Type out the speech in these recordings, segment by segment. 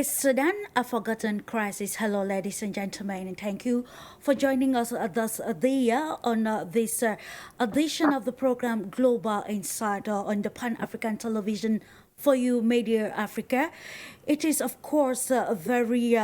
Is Sudan a forgotten crisis? Hello, ladies and gentlemen, and thank you for joining us this year on this edition of the program Global Insight on the Pan-African Television for you, Media Africa. It is, of course, very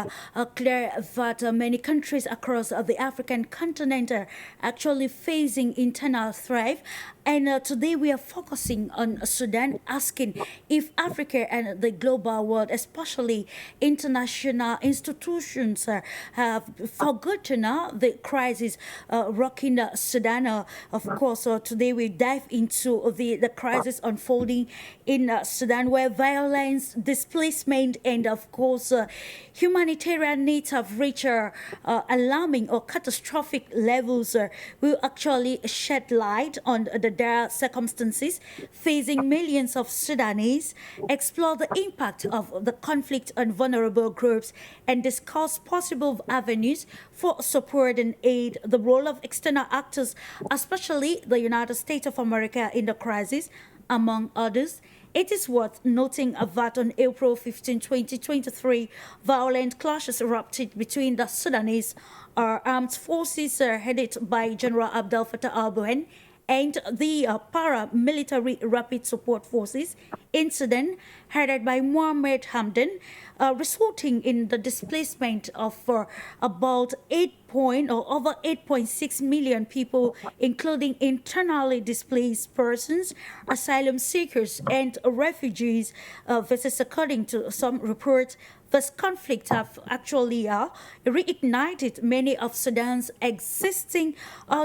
clear that many countries across the African continent are actually facing internal strife. And today we are focusing on Sudan, asking if Africa and the global world, especially international institutions, have forgotten the crisis rocking Sudan. Of course, today we dive into the crisis unfolding in Sudan, where violence, displacement, and of course, humanitarian needs have reached alarming or catastrophic levels. Will actually shed light on the dire circumstances facing millions of Sudanese, explore the impact of the conflict on vulnerable groups, and discuss possible avenues for support and aid, the role of external actors, especially the United States of America in the crisis, among others. It is worth noting that on April 15, 2023, violent clashes erupted between the Sudanese armed forces headed by General Abdel Fattah al-Burhan and the paramilitary rapid support forces in Sudan, headed by Mohamed Hamdan, resulting in the displacement of about over 8.6 million people, including internally displaced persons, asylum seekers, and refugees. This is according to some reports. This conflict have actually reignited many of Sudan's existing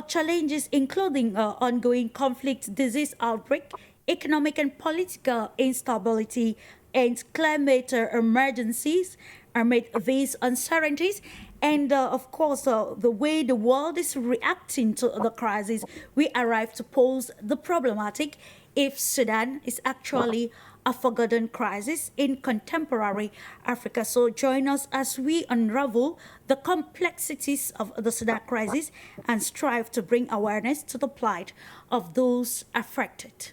challenges, including ongoing conflict, disease outbreak, economic and political instability, and climate emergencies. Amid these uncertainties, and of course, the way the world is reacting to the crisis, we arrive to pose the problematic if Sudan is actually a forgotten crisis in contemporary Africa. So join us as we unravel the complexities of the Sudan crisis and strive to bring awareness to the plight of those affected.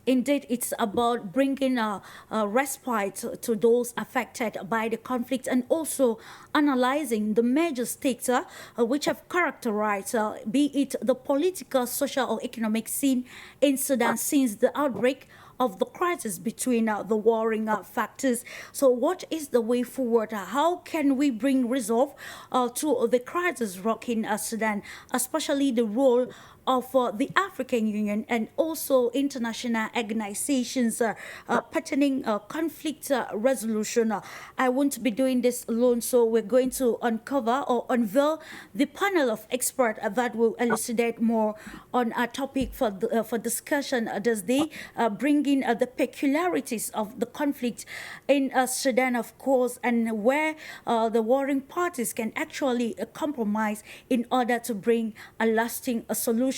Indeed, it's about bringing a respite to those affected by the conflict and also analyzing the major stakes which have characterized, be it the political, social, or economic scene in Sudan since the outbreak of the crisis between the warring factors. So what is the way forward? How can we bring resolve to the crisis rocking Sudan, especially the role of the African Union and also international organizations pertaining conflict resolution. I won't be doing this alone, so we're going to uncover or unveil the panel of experts that will elucidate more on a topic for discussion this day, bringing the peculiarities of the conflict in Sudan, of course, and where the warring parties can actually compromise in order to bring a lasting solution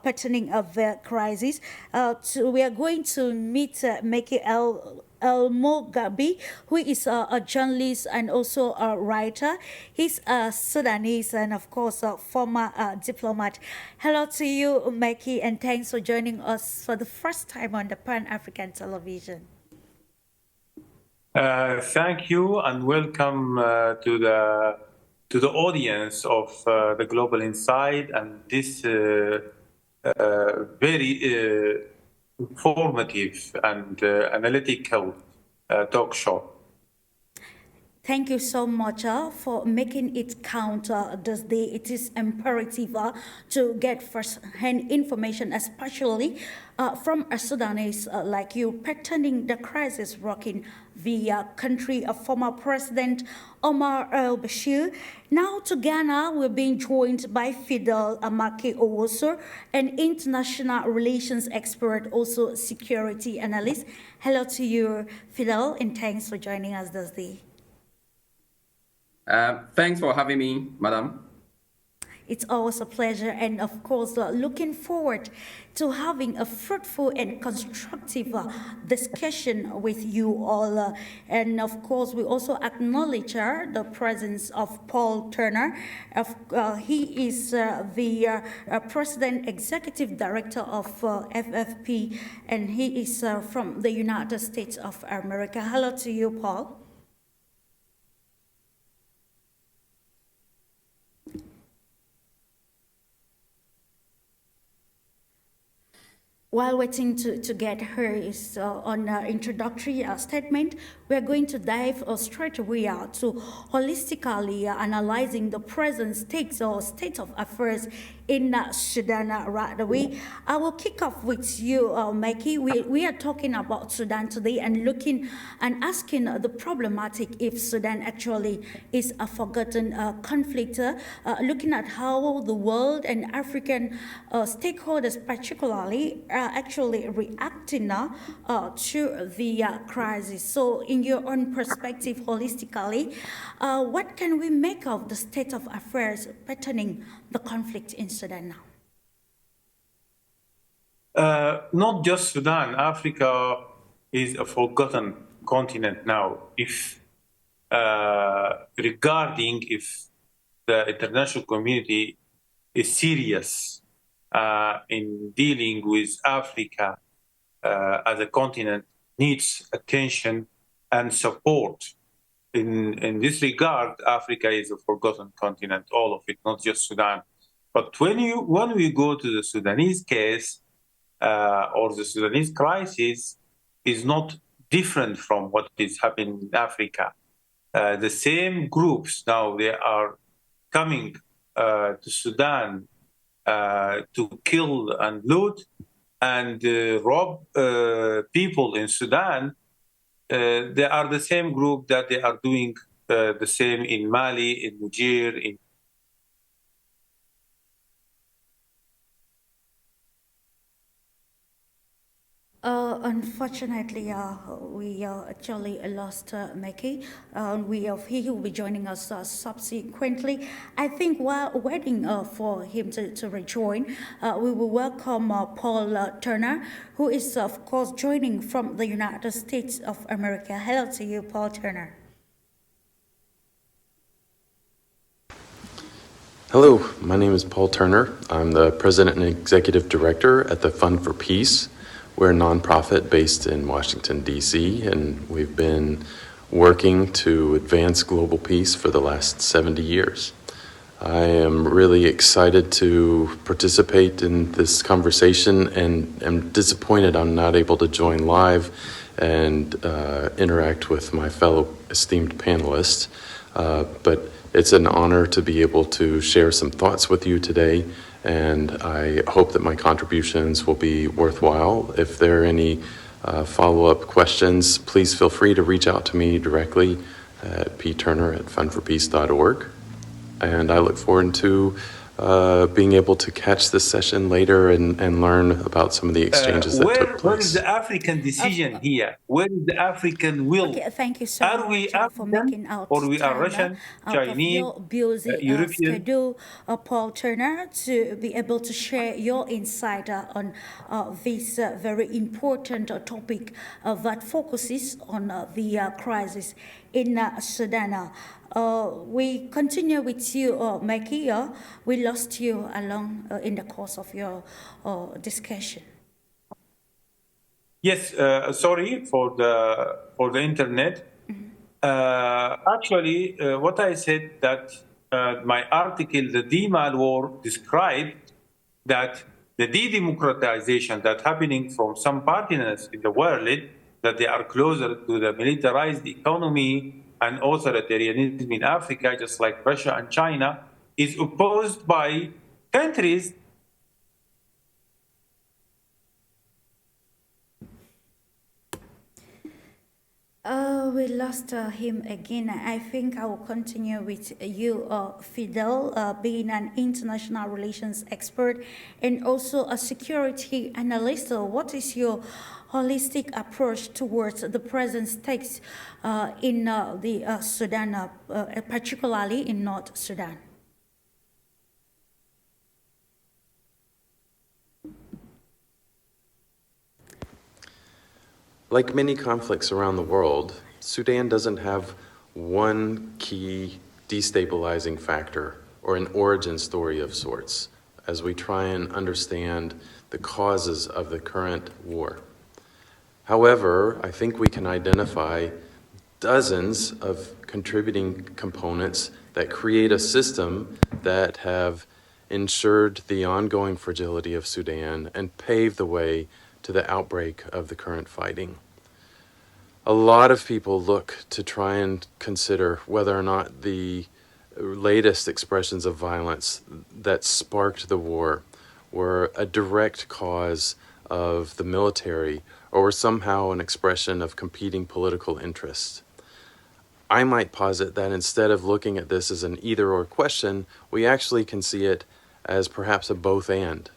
pertaining of the crisis. We are going to meet MEKKI ELMOGRABI, who is a journalist and also a writer. He's a Sudanese and, of course, a former diplomat. Hello to you, MEKKI, and thanks for joining us for the first time on the Pan-African Television. Thank you and welcome to the audience of the Global Insight and this very informative and analytical talk show. Thank you so much for making it count this day. It is imperative to get first-hand information, especially from a Sudanese like you, pertaining the crisis rocking the country of former President Omar al-Bashir. Now to Ghana, we're being joined by FIDEL AMAKYE OWUSU, an international relations expert, also security analyst. Hello to you, FIDEL, and thanks for joining us this day. Thanks for having me, madam. It's always a pleasure, and of course, looking forward to having a fruitful and constructive discussion with you all. And of course, we also acknowledge the presence of Paul Turner. He is the President Executive Director of FFP, and he is from the United States of America. Hello to you, Paul. While waiting to get her is on introductory statement, we are going to dive straight away to holistically analyzing the present state of affairs in Sudan right away. I will kick off with you, Mekki. We are talking about Sudan today and looking and asking the problematic if Sudan actually is a forgotten conflict, looking at how the world and African stakeholders particularly are actually reacting to the crisis. So in your own perspective, holistically, what can we make of the state of affairs pertaining the conflict in Sudan now? Not just Sudan. Africa is a forgotten continent now. If regarding if the international community is serious in dealing with Africa as a continent, needs attention and support. In this regard, Africa is a forgotten continent, all of it, not just Sudan. But when we go to the Sudanese case or the Sudanese crisis, is not different from what is happening in Africa. The same groups now, they are coming to Sudan to kill and loot and rob people in Sudan. They are the same group that they are doing the same in Mali, in Niger, in Unfortunately, we actually lost Mekki. He will be joining us subsequently. I think while waiting for him to rejoin, we will welcome Paul Turner, who is, of course, joining from the United States of America. Hello to you, Paul Turner. Hello, my name is Paul Turner. I'm the President and Executive Director at the Fund for Peace. We're a nonprofit based in Washington, D.C., and we've been working to advance global peace for the last 70 years. I am really excited to participate in this conversation and am disappointed I'm not able to join live and interact with my fellow esteemed panelists. But it's an honor to be able to share some thoughts with you today, and I hope that my contributions will be worthwhile. If there are any follow-up questions, please feel free to reach out to me directly at pturner@fundforpeace.org. And I look forward to being able to catch this session later and learn about some of the exchanges that took place. Where is the African decision here? Where is the African will? Okay, thank you so Are we much for making African out or we are time Russian, out of Chinese, your busy European? schedule, Paul Turner, to be able to share your insight on this very important topic that focuses on the crisis in Sudan. We continue with you, Mekki. We lost you along in the course of your discussion. Yes, sorry for the internet. Actually, what I said that my article, the DMAL War, described that the de-democratization that's happening from some partners in the world, that they are closer to the militarized economy and authoritarianism in Africa, just like Russia and China, is opposed by countries. We lost him again. I think I will continue with you, Fidel, being an international relations expert and also a security analyst. What is your holistic approach towards the present stakes in the Sudan, particularly in North Sudan? Like many conflicts around the world, Sudan doesn't have one key destabilizing factor or an origin story of sorts as we try and understand the causes of the current war. However, I think we can identify dozens of contributing components that create a system that have ensured the ongoing fragility of Sudan and paved the way to the outbreak of the current fighting. A lot of people look to try and consider whether or not the latest expressions of violence that sparked the war were a direct cause of the military or were somehow an expression of competing political interests. I might posit that instead of looking at this as an either-or question, we actually can see it as perhaps a both-and.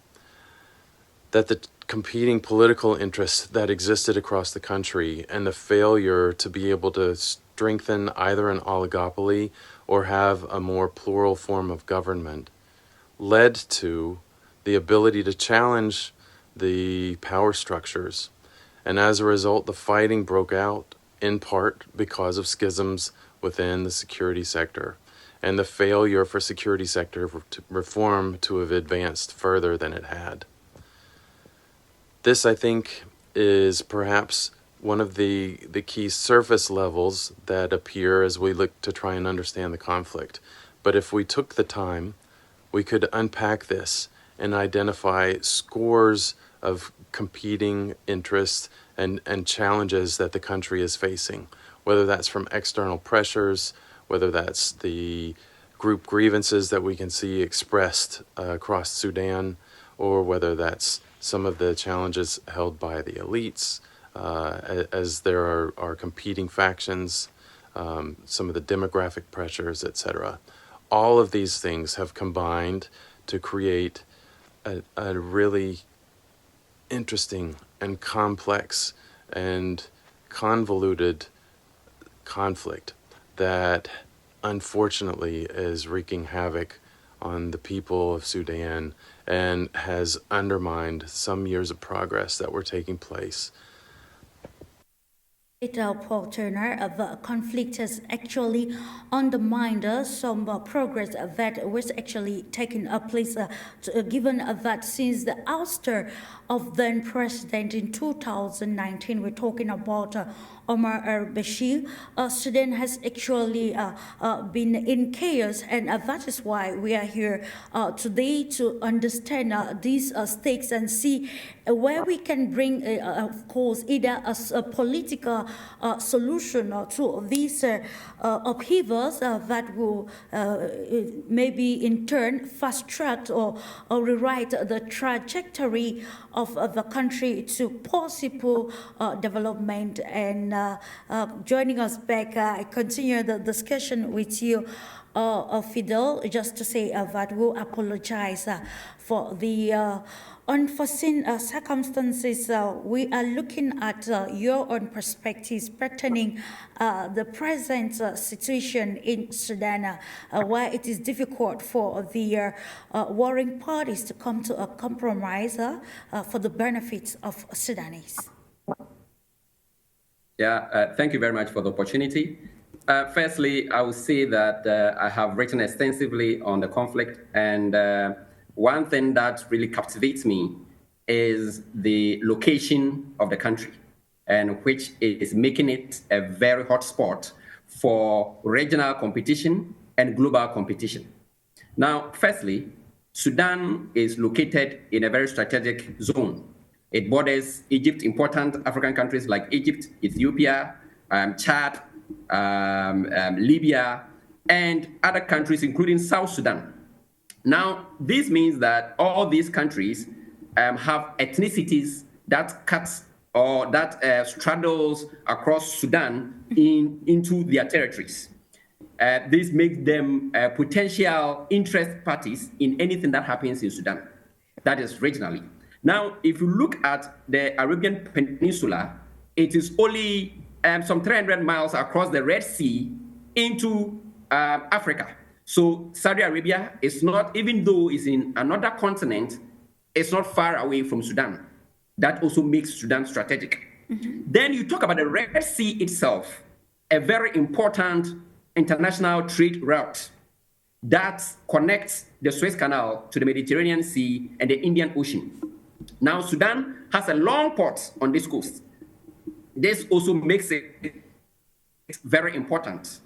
That the competing political interests that existed across the country and the failure to be able to strengthen either an oligopoly or have a more plural form of government led to the ability to challenge the power structures. And as a result, the fighting broke out in part because of schisms within the security sector and the failure for security sector reform to have advanced further than it had. This, I think, is perhaps one of the key surface levels that appear as we look to try and understand the conflict. But if we took the time, we could unpack this and identify scores of competing interests and challenges that the country is facing, whether that's from external pressures, whether that's the group grievances that we can see expressed across Sudan, or whether that's some of the challenges held by the elites as there are competing factions, some of the demographic pressures, etc. All of these things have combined to create a really interesting and complex and convoluted conflict that unfortunately is wreaking havoc on the people of Sudan and has undermined some years of progress that were taking place. Paul Turner, the conflict has actually undermined some progress that was actually taking place, given that since the ouster of then president in 2019, we're talking about Omar al-Bashir, Sudan has actually been in chaos, and that is why we are here today to understand these stakes and see where we can bring, of course, either a political solution to these upheavals that will maybe in turn fast-track or rewrite the trajectory of the country to possible development. And joining us back, I continue the discussion with you, Fidel, just to say that we'll apologize for the unforeseen circumstances. We are looking at your own perspectives pertaining the present situation in Sudan, where it is difficult for the warring parties to come to a compromise for the benefits of Sudanese. Yeah, thank you very much for the opportunity. Firstly, I would say that I have written extensively on the conflict, and one thing that really captivates me is the location of the country, and which is making it a very hot spot for regional competition and global competition. Now, firstly, Sudan is located in a very strategic zone. It borders Egypt, important African countries like Egypt, Ethiopia, Chad, Libya, and other countries, including South Sudan. Now, this means that all these countries have ethnicities that cuts or that straddles across Sudan into their territories. This makes them potential interest parties in anything that happens in Sudan, that is regionally. Now, if you look at the Arabian Peninsula, it is only some 300 miles across the Red Sea into Africa. So Saudi Arabia is not, even though it's in another continent, it's not far away from Sudan. That also makes Sudan strategic. Then you talk about the Red Sea itself, a very important international trade route that connects the Suez Canal to the Mediterranean Sea and the Indian Ocean. Now, Sudan has a long port on this coast. This also makes it very important.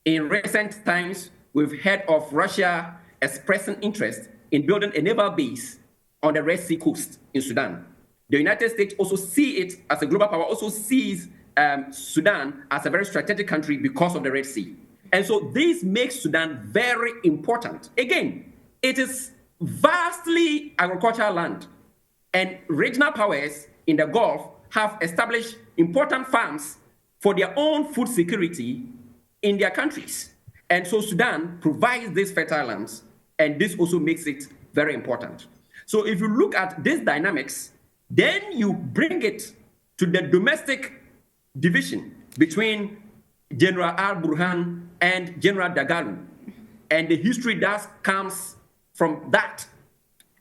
In recent times, we've heard of Russia expressing interest in building a naval base on the Red Sea coast in Sudan. The United States also see it as a global power, also sees Sudan as a very strategic country because of the Red Sea. And so this makes Sudan very important. Again, it is vastly agricultural land, and regional powers in the Gulf have established important farms for their own food security in their countries. And so Sudan provides these fertile lands, and this also makes it very important. So if you look at these dynamics, then you bring it to the domestic division between General al-Burhan and General Dagalo, and the history that comes from that.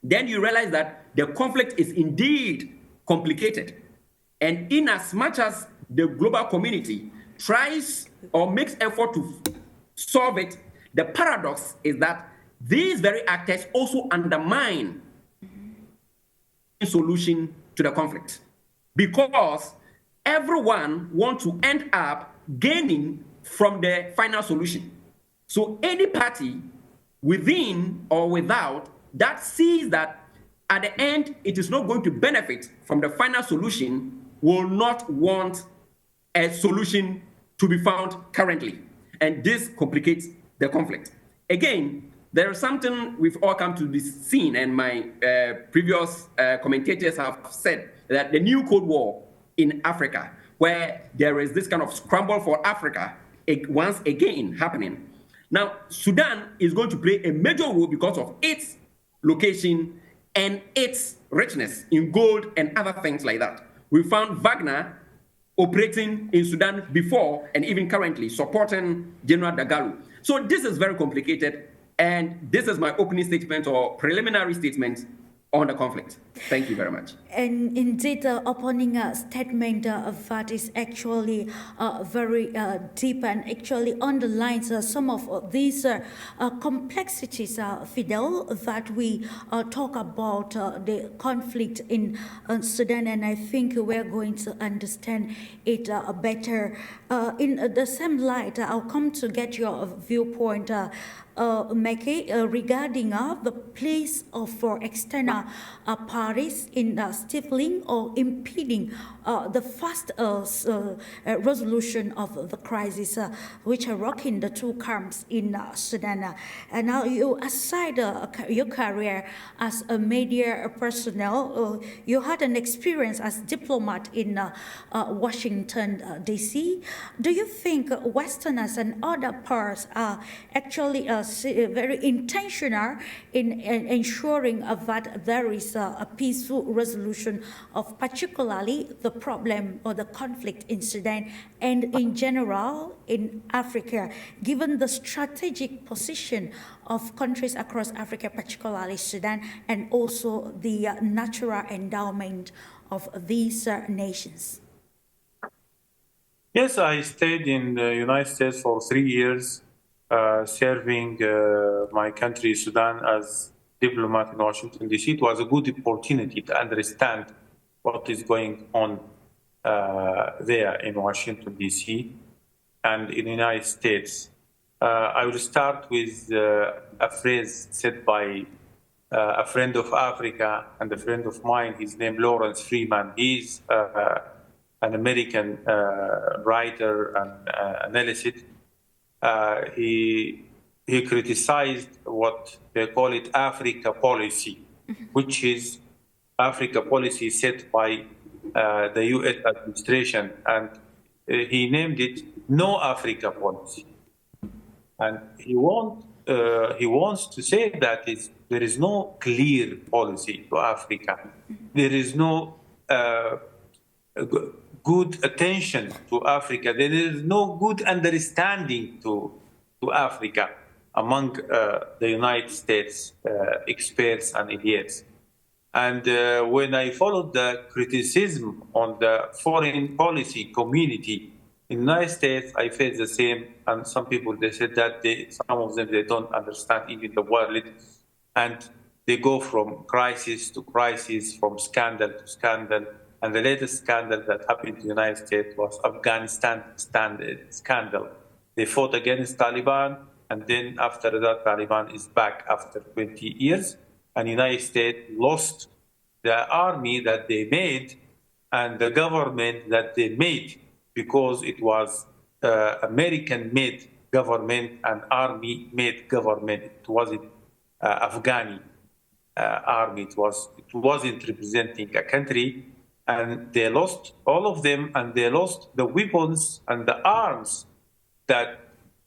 Then you realize that the conflict is indeed complicated. And in as much as the global community tries or makes effort to solve it, the paradox is that these very actors also undermine a solution to the conflict, because everyone wants to end up gaining from the final solution. So any party within or without that sees that at the end it is not going to benefit from the final solution will not want a solution to be found currently. And this complicates the conflict. Again, there is something we've all come to this scene, and my previous commentators have said that the new Cold War in Africa, where there is this kind of scramble for Africa once again happening. Now, Sudan is going to play a major role because of its location and its richness in gold and other things like that. We found Wagner operating in Sudan before and even currently supporting General Dagalo. So this is very complicated, and this is my opening statement or preliminary statement on the conflict. Thank you very much. And indeed, the opening statement that is actually very deep and actually underlines some of these complexities, Fidel, that we talk about the conflict in Sudan, and I think we're going to understand it better. In the same light, I'll come to get your viewpoint, MEKKI, regarding the place for external parties in stifling or impeding the fast resolution of the crisis which are rocking the two camps in Sudan. And now you, aside your career as a media personnel, you had an experience as diplomat in Washington, D.C. Do you think Westerners and other parts are actually very intentional in ensuring that there is a peaceful resolution of particularly the problem or the conflict in Sudan and in general in Africa, given the strategic position of countries across Africa, particularly Sudan, and also the natural endowment of these nations? Yes, I stayed in the United States for 3 years, serving my country, Sudan, as diplomat in Washington, D.C. It was a good opportunity to understand what is going on there in Washington, D.C. and in the United States. I will start with a phrase said by a friend of Africa and a friend of mine. His name Lawrence Freeman. He's an American writer and analyst. He criticized what they call it Africa policy, which is Africa policy set by the U.S. administration, and he named it No Africa policy. And he wants to say that there is no clear policy to Africa. There is no good attention to Africa. There is no good understanding to Africa among the United States experts and idiots. And when I followed the criticism on the foreign policy community in the United States, I faced the same. And some people, they said that some of them, they don't understand even the world. And they go from crisis to crisis, from scandal to scandal. And the latest scandal that happened in the United States was Afghanistan scandal. They fought against Taliban, and then after that, Taliban is back after 20 years. And the United States lost the army that they made and the government that they made, because it was American-made government and army-made government. It wasn't Afghani army. It wasn't representing a country, and they lost all of them, and they lost the weapons and the arms that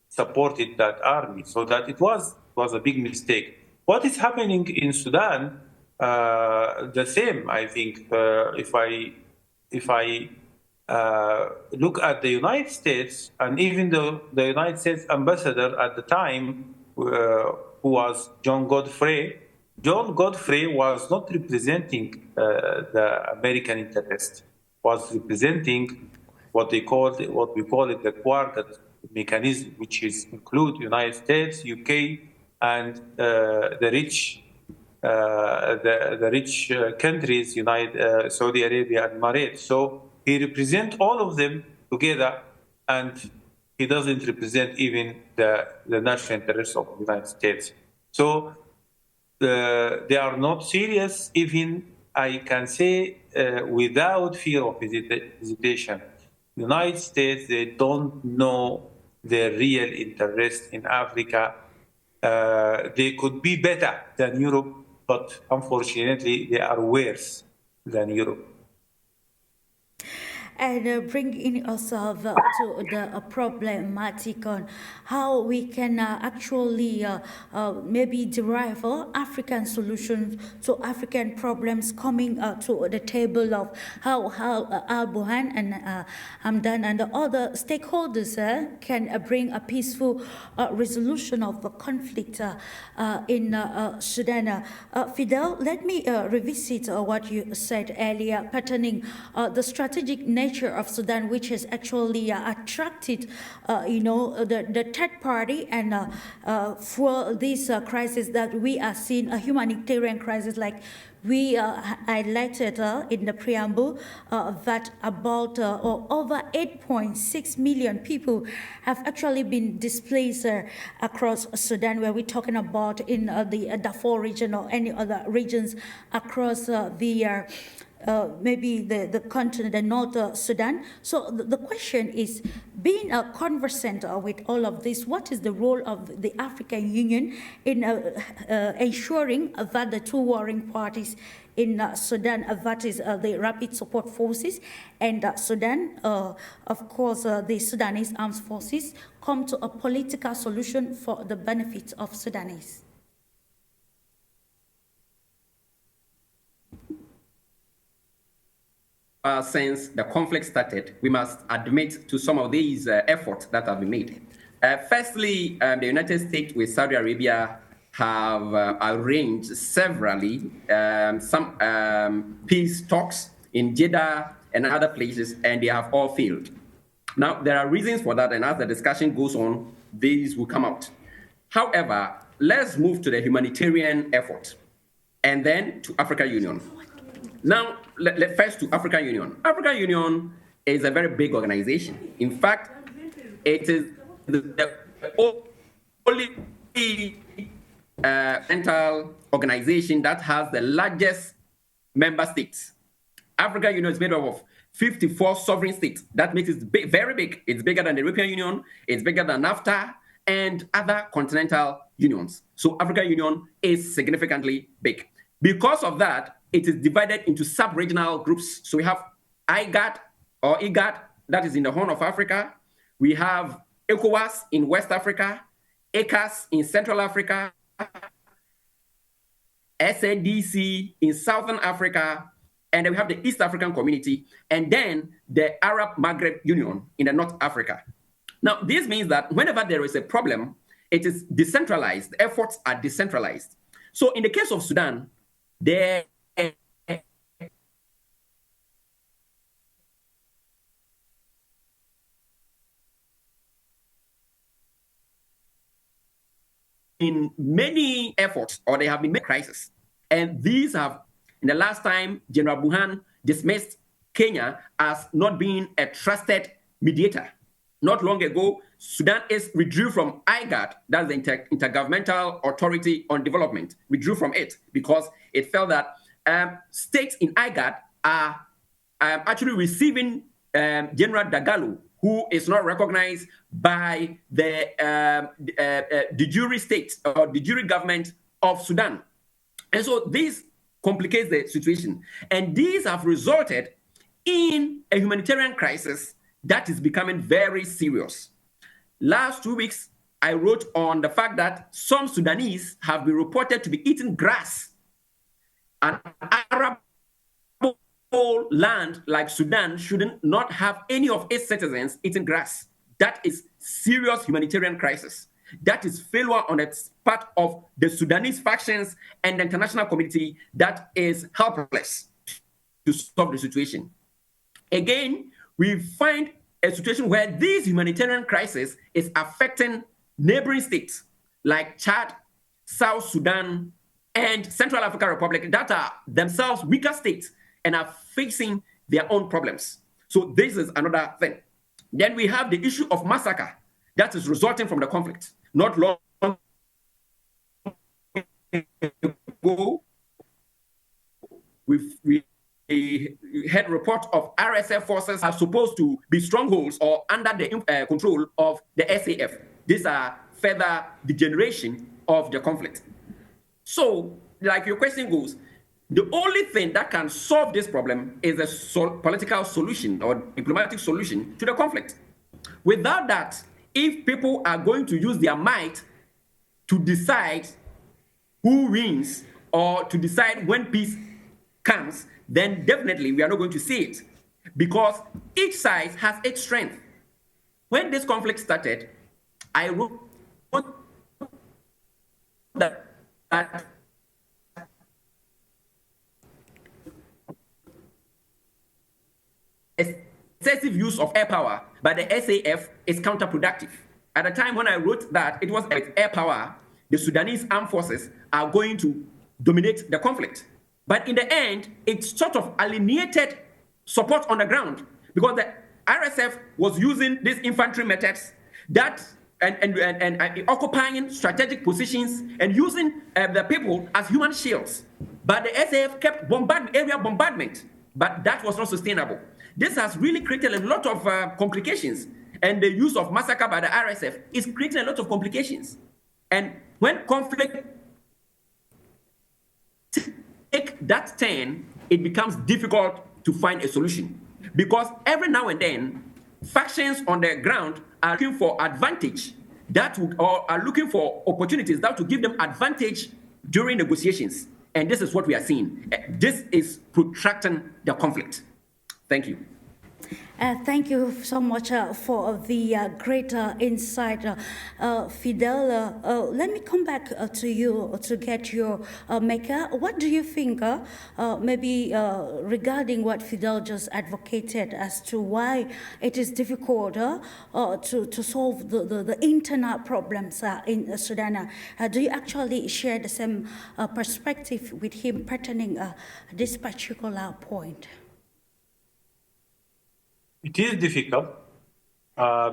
supported that army. So that it was a big mistake. What is happening in Sudan? The same, I think. If I look at the United States, and even the United States ambassador at the time, who was John Godfrey. John Godfrey was not representing the American interest. Was representing what we call it the Quartet mechanism, which is include United States, UK, and the rich countries, Saudi Arabia and Emirates. So he represents all of them together, and he doesn't represent even the national interests of the United States. So they are not serious, even I can say without fear of hesitation. The United States, they don't know their real interest in Africa. They could be better than Europe, but unfortunately, they are worse than Europe. And bringing ourselves to the problematic on how we can actually maybe derive African solutions to African problems, coming to the table of how Al-Buhan and Hamdan and the other stakeholders can bring a peaceful resolution of the conflict in Sudan. Fidel, let me revisit what you said earlier pertaining the strategic nature of Sudan, which has actually attracted, the third party, and for this crisis that we are seeing, a humanitarian crisis, like we highlighted in the preamble, that about over 8.6 million people have actually been displaced across Sudan, where we're talking about in the Darfur region or any other regions across maybe the continent, the North Sudan. So the question is, being conversant with all of this, what is the role of the African Union in ensuring that the two warring parties in Sudan, that is the Rapid Support Forces and Sudan, of course, the Sudanese Armed Forces, come to a political solution for the benefit of Sudanese? Since the conflict started, we must admit to some of these efforts that have been made. Firstly, the United States with Saudi Arabia have arranged severally some peace talks in Jeddah and other places, and they have all failed. Now, there are reasons for that, and as the discussion goes on, these will come out. However, let's move to the humanitarian effort, and then to African Union. Now, first to African Union. African Union is a very big organization. In fact, it is the only central organization that has the largest member states. African Union is made up of 54 sovereign states. That makes it big, very big. It's bigger than the European Union. It's bigger than NAFTA and other continental unions. So African Union is significantly big. Because of that, it is divided into sub-regional groups. So we have IGAD or IGAD, that is in the Horn of Africa. We have ECOWAS in West Africa, ECAS in Central Africa, SADC in Southern Africa, and then we have the East African Community, and then the Arab Maghreb Union in the North Africa. Now, this means that whenever there is a problem, it is decentralized. The efforts are decentralized. So in the case of Sudan, there been many efforts, or there have been many crises. And these have, in the last time, General Buhan dismissed Kenya as not being a trusted mediator. Not long ago, Sudan withdrew from IGAD, that's the Intergovernmental Authority on Development, withdrew from it because it felt that states in IGAD are actually receiving General Dagalo, who is not recognized by the de jure state or de jure government of Sudan. And so this complicates the situation. And these have resulted in a humanitarian crisis that is becoming very serious. Last 2 weeks, I wrote on the fact that some Sudanese have been reported to be eating grass. An Arab land like Sudan shouldn't not have any of its citizens eating grass. That is serious humanitarian crisis. That is failure on the part of the Sudanese factions and the international community that is helpless to solve the situation. Again, we find a situation where this humanitarian crisis is affecting neighboring states like Chad, South Sudan, and Central African Republic that are themselves weaker states and are facing their own problems. So this is another thing. Then we have the issue of massacre that is resulting from the conflict. Not long ago, we had report of RSF forces are supposed to be strongholds or under the control of the SAF. These are further degeneration of the conflict. So, like your question goes, the only thing that can solve this problem is a political solution or diplomatic solution to the conflict. Without that, if people are going to use their might to decide who wins or to decide when peace comes, then definitely we are not going to see it because each side has its strength. When this conflict started, I wrote that excessive use of air power by the SAF is counterproductive. At the time when I wrote that, it was with air power, the Sudanese armed forces are going to dominate the conflict. But in the end, it sort of alienated support on the ground because the RSF was using these infantry methods that and occupying strategic positions and using the people as human shields. But the SAF kept area bombardment, but that was not sustainable. This has really created a lot of complications, and the use of massacre by the RSF is creating a lot of complications. And when conflict take that turn, it becomes difficult to find a solution because every now and then, factions on the ground are looking for advantage or are looking for opportunities that will give them advantage during negotiations. And this is what we are seeing. This is protracting the conflict. Thank you. Thank you so much for the great insight, Fidel. Let me come back to you to get your Mecca. What do you think, maybe regarding what Fidel just advocated as to why it is difficult to solve the internal problems in Sudan? Do you actually share the same perspective with him pertaining this particular point? It is difficult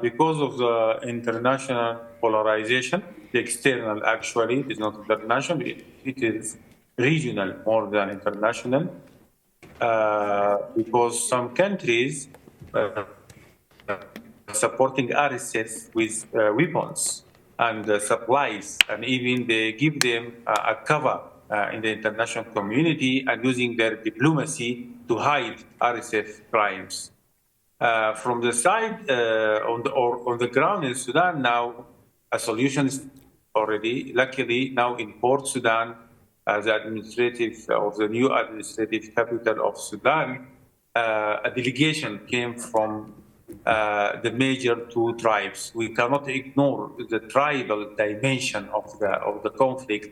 because of the international polarization. The external actually is not international, it is regional more than international. Because some countries supporting RSF with weapons and supplies, and even they give them a cover in the international community and using their diplomacy to hide RSF crimes. From the side on the ground in Sudan now, a solution is already, luckily now in Port Sudan, the new administrative capital of Sudan, a delegation came from the major two tribes. We cannot ignore the tribal dimension of the conflict,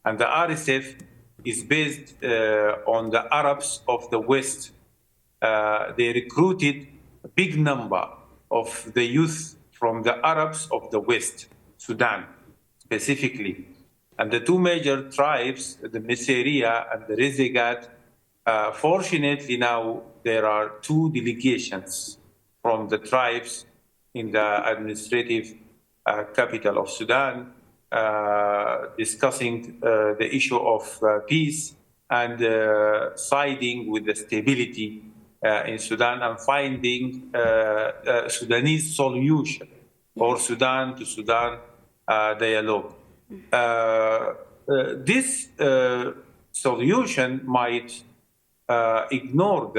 and the RSF is based on the Arabs of the West. They recruited a big number of the youth from the Arabs of the West, Sudan specifically. And the two major tribes, the Messeria and the Rezegat, fortunately now there are two delegations from the tribes in the administrative capital of Sudan discussing the issue of peace and siding with the stability in Sudan and finding a Sudanese solution or Sudan to Sudan dialogue. This solution might ignore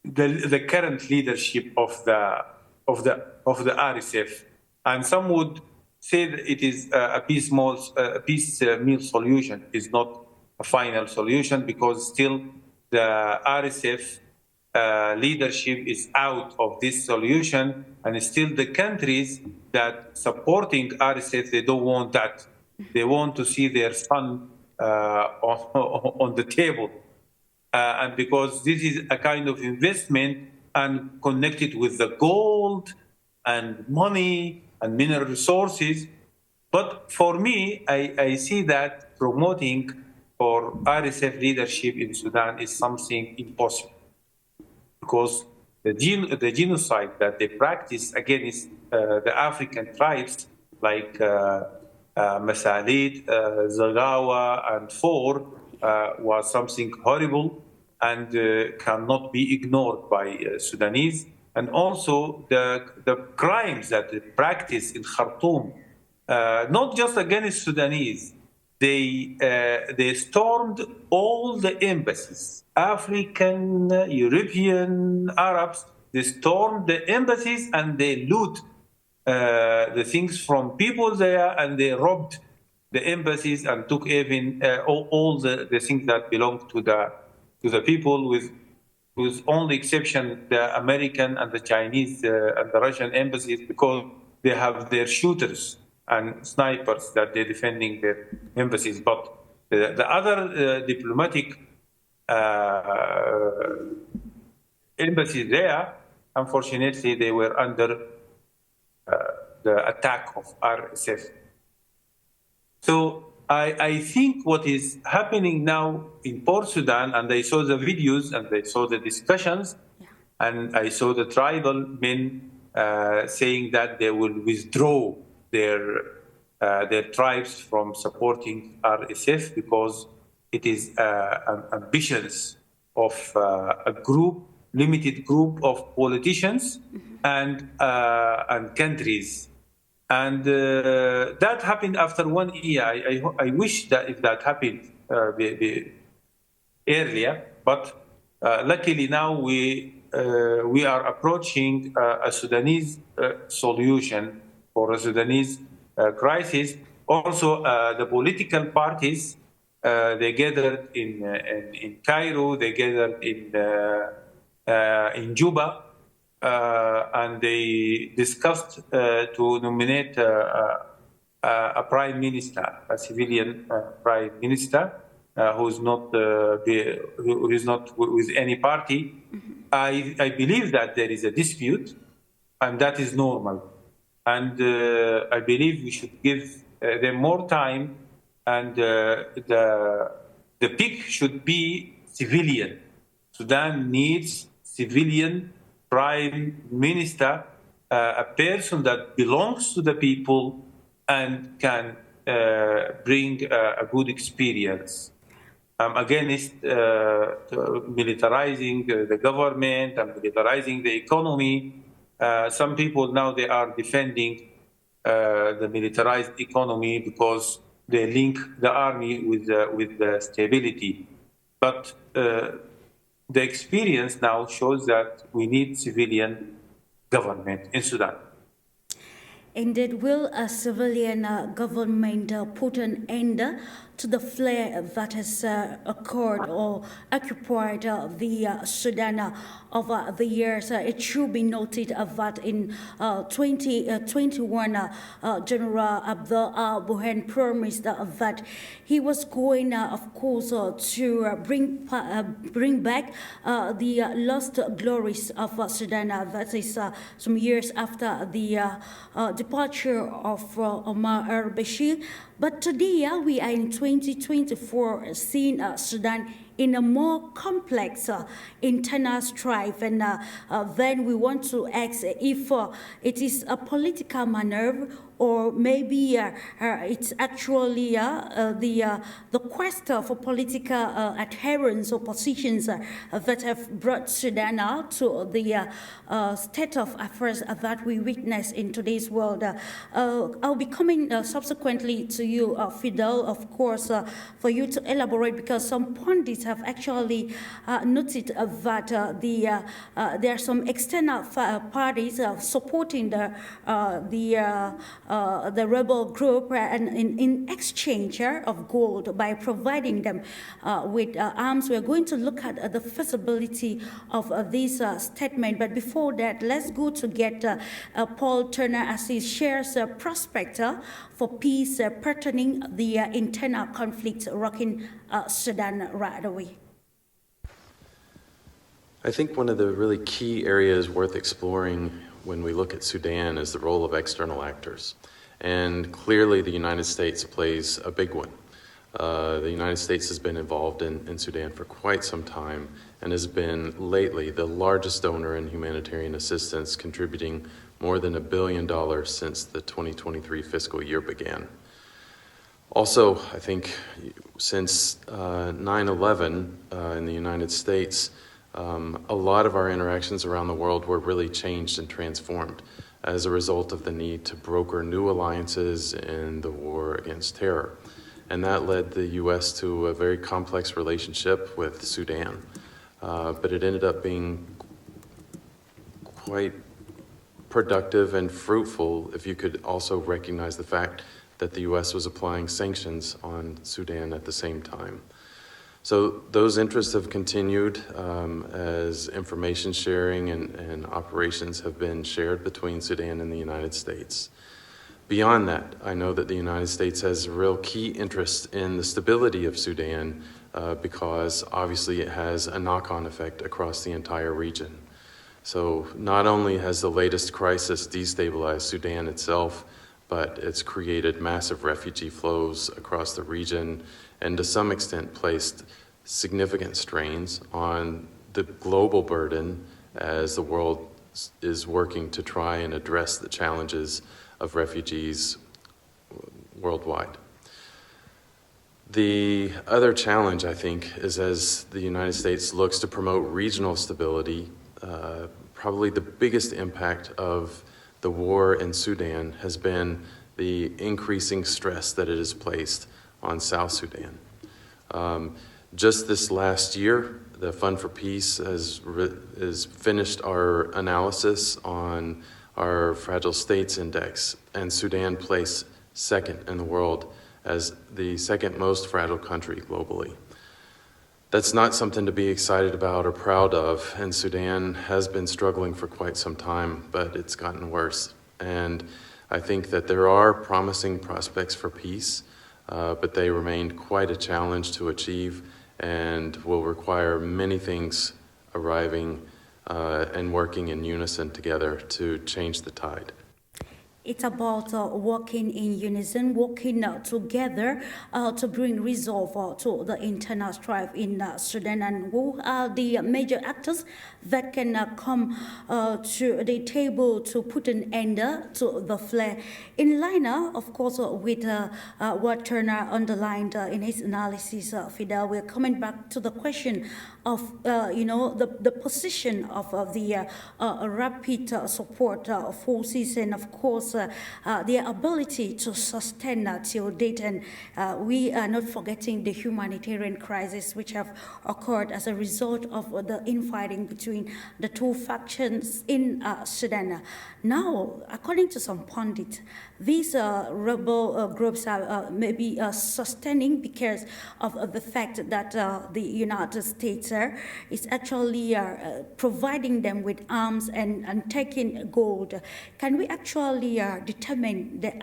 the current leadership of the RSF, and some would say that it is a piecemeal solution. It's not a final solution because still the RSF leadership is out of this solution, and still the countries that supporting RSF, they don't want that. They want to see their son on the table. And because this is a kind of investment and connected with the gold and money and mineral resources. But for me, I see that promoting for RSF leadership in Sudan is something impossible, because the genocide that they practice against the African tribes like Masalid, Zagawa, and Four was something horrible and cannot be ignored by Sudanese. And also the crimes that they practice in Khartoum, not just against Sudanese. They stormed all the embassies, African, European, Arabs. They stormed the embassies and they loot the things from people there, and they robbed the embassies and took even all the things that belonged to the people, with only exception the American and the Chinese and the Russian embassies, because they have their shooters and snipers that they're defending their embassies. But the other diplomatic embassies there, unfortunately, they were under the attack of RSF. So I think what is happening now in Port Sudan, and I saw the videos and I saw the discussions, and I saw the tribal men saying that they will withdraw their tribes from supporting RSF because it is ambitions of a limited group of politicians and countries. And that happened after 1 year. I wish that if that happened earlier, but luckily now we are approaching a Sudanese solution for a Sudanese crisis. Also, the political parties, they gathered in Cairo, they gathered in Juba, and they discussed to nominate a prime minister, a civilian prime minister, who is not with any party. I believe that there is a dispute, and that is normal. And I believe we should give them more time, and the peak should be civilian. Sudan needs civilian prime minister, a person that belongs to the people and can bring a good experience. I'm against militarizing the government and militarizing the economy. Some people now, they are defending the militarized economy because they link the army with the stability. But the experience now shows that we need civilian government in Sudan. Indeed, will a civilian government put an end to the flare that has occurred or occupied the Sudan over the years. It should be noted that in 2021, General Abdel Burhan promised that he was going, of course, to bring back the lost glories of Sudan. That is some years after the departure of Omar al-Bashir. But today we are in 2024, seeing Sudan in a more complex internal strife, and then we want to ask if it is a political maneuver or maybe it's actually the quest for political adherence or positions that have brought Sudan out to the state of affairs that we witness in today's world. I'll be coming subsequently to you, Fidel, of course, for you to elaborate, because some pundits have actually noted that there are some external parties supporting the rebel group and in exchange of gold by providing them with arms. We're going to look at the feasibility of this statement. But before that, let's go to get Paul Turner as he shares a prospect for peace pertaining the internal conflict rocking Sudan right away. I think one of the really key areas worth exploring when we look at Sudan is the role of external actors. And clearly the United States plays a big one. The United States has been involved in Sudan for quite some time and has been lately the largest donor in humanitarian assistance, contributing more than $1 billion since the 2023 fiscal year began. Also, I think since 9/11 in the United States, a lot of our interactions around the world were really changed and transformed as a result of the need to broker new alliances in the war against terror. And that led the U.S. to a very complex relationship with Sudan. But it ended up being quite productive and fruitful if you could also recognize the fact that the U.S. was applying sanctions on Sudan at the same time. So those interests have continued as information sharing and operations have been shared between Sudan and the United States. Beyond that, I know that the United States has a real key interest in the stability of Sudan because obviously it has a knock-on effect across the entire region. So not only has the latest crisis destabilized Sudan itself, but it's created massive refugee flows across the region and to some extent placed significant strains on the global burden as the world is working to try and address the challenges of refugees worldwide. The other challenge, I think, is as the United States looks to promote regional stability, probably the biggest impact of the war in Sudan has been the increasing stress that it has placed on South Sudan. Just this last year, the Fund for Peace has finished our analysis on our Fragile States Index, and Sudan placed second in the world as the second most fragile country globally. That's not something to be excited about or proud of, and Sudan has been struggling for quite some time, but it's gotten worse. And I think that there are promising prospects for peace, but they remain quite a challenge to achieve and will require many things arriving and working in unison together to change the tide. It's about working in unison, working together to bring resolve to the internal strife in Sudan. And who are the major actors that can come to the table to put an end to the flare? In line, of course, with what Turner underlined in his analysis, Fidel, we're coming back to the question of, the position of the rapid support forces and, of course, their ability to sustain till date. And we are not forgetting the humanitarian crisis which have occurred as a result of the infighting between the two factions in Sudan. Now, according to some pundits, these rebel groups are maybe sustaining because of the fact that the United States is actually providing them with arms and taking gold. Can we actually determine the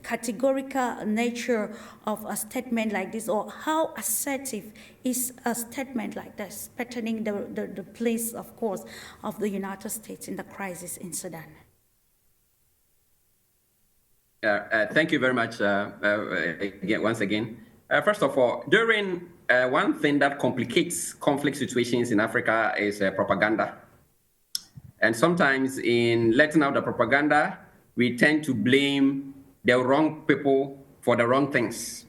categorical nature of a statement like this, or how assertive is a statement like this, pertaining the place, of course, of the United States in the crisis in Sudan? Thank you very much once again. First of all, during one thing that complicates conflict situations in Africa is propaganda. And sometimes in letting out the propaganda, we tend to blame the wrong people for the wrong things.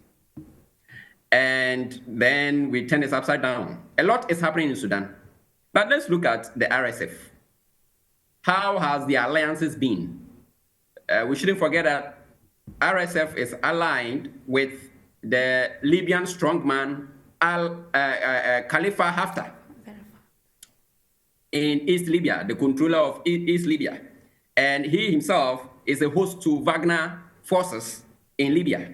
And then we turn this upside down. A lot is happening in Sudan. But let's look at the RSF. How has the alliances been? We shouldn't forget that RSF is aligned with the Libyan strongman Khalifa Haftar in East Libya, the controller of East Libya. And he himself is a host to Wagner forces in Libya.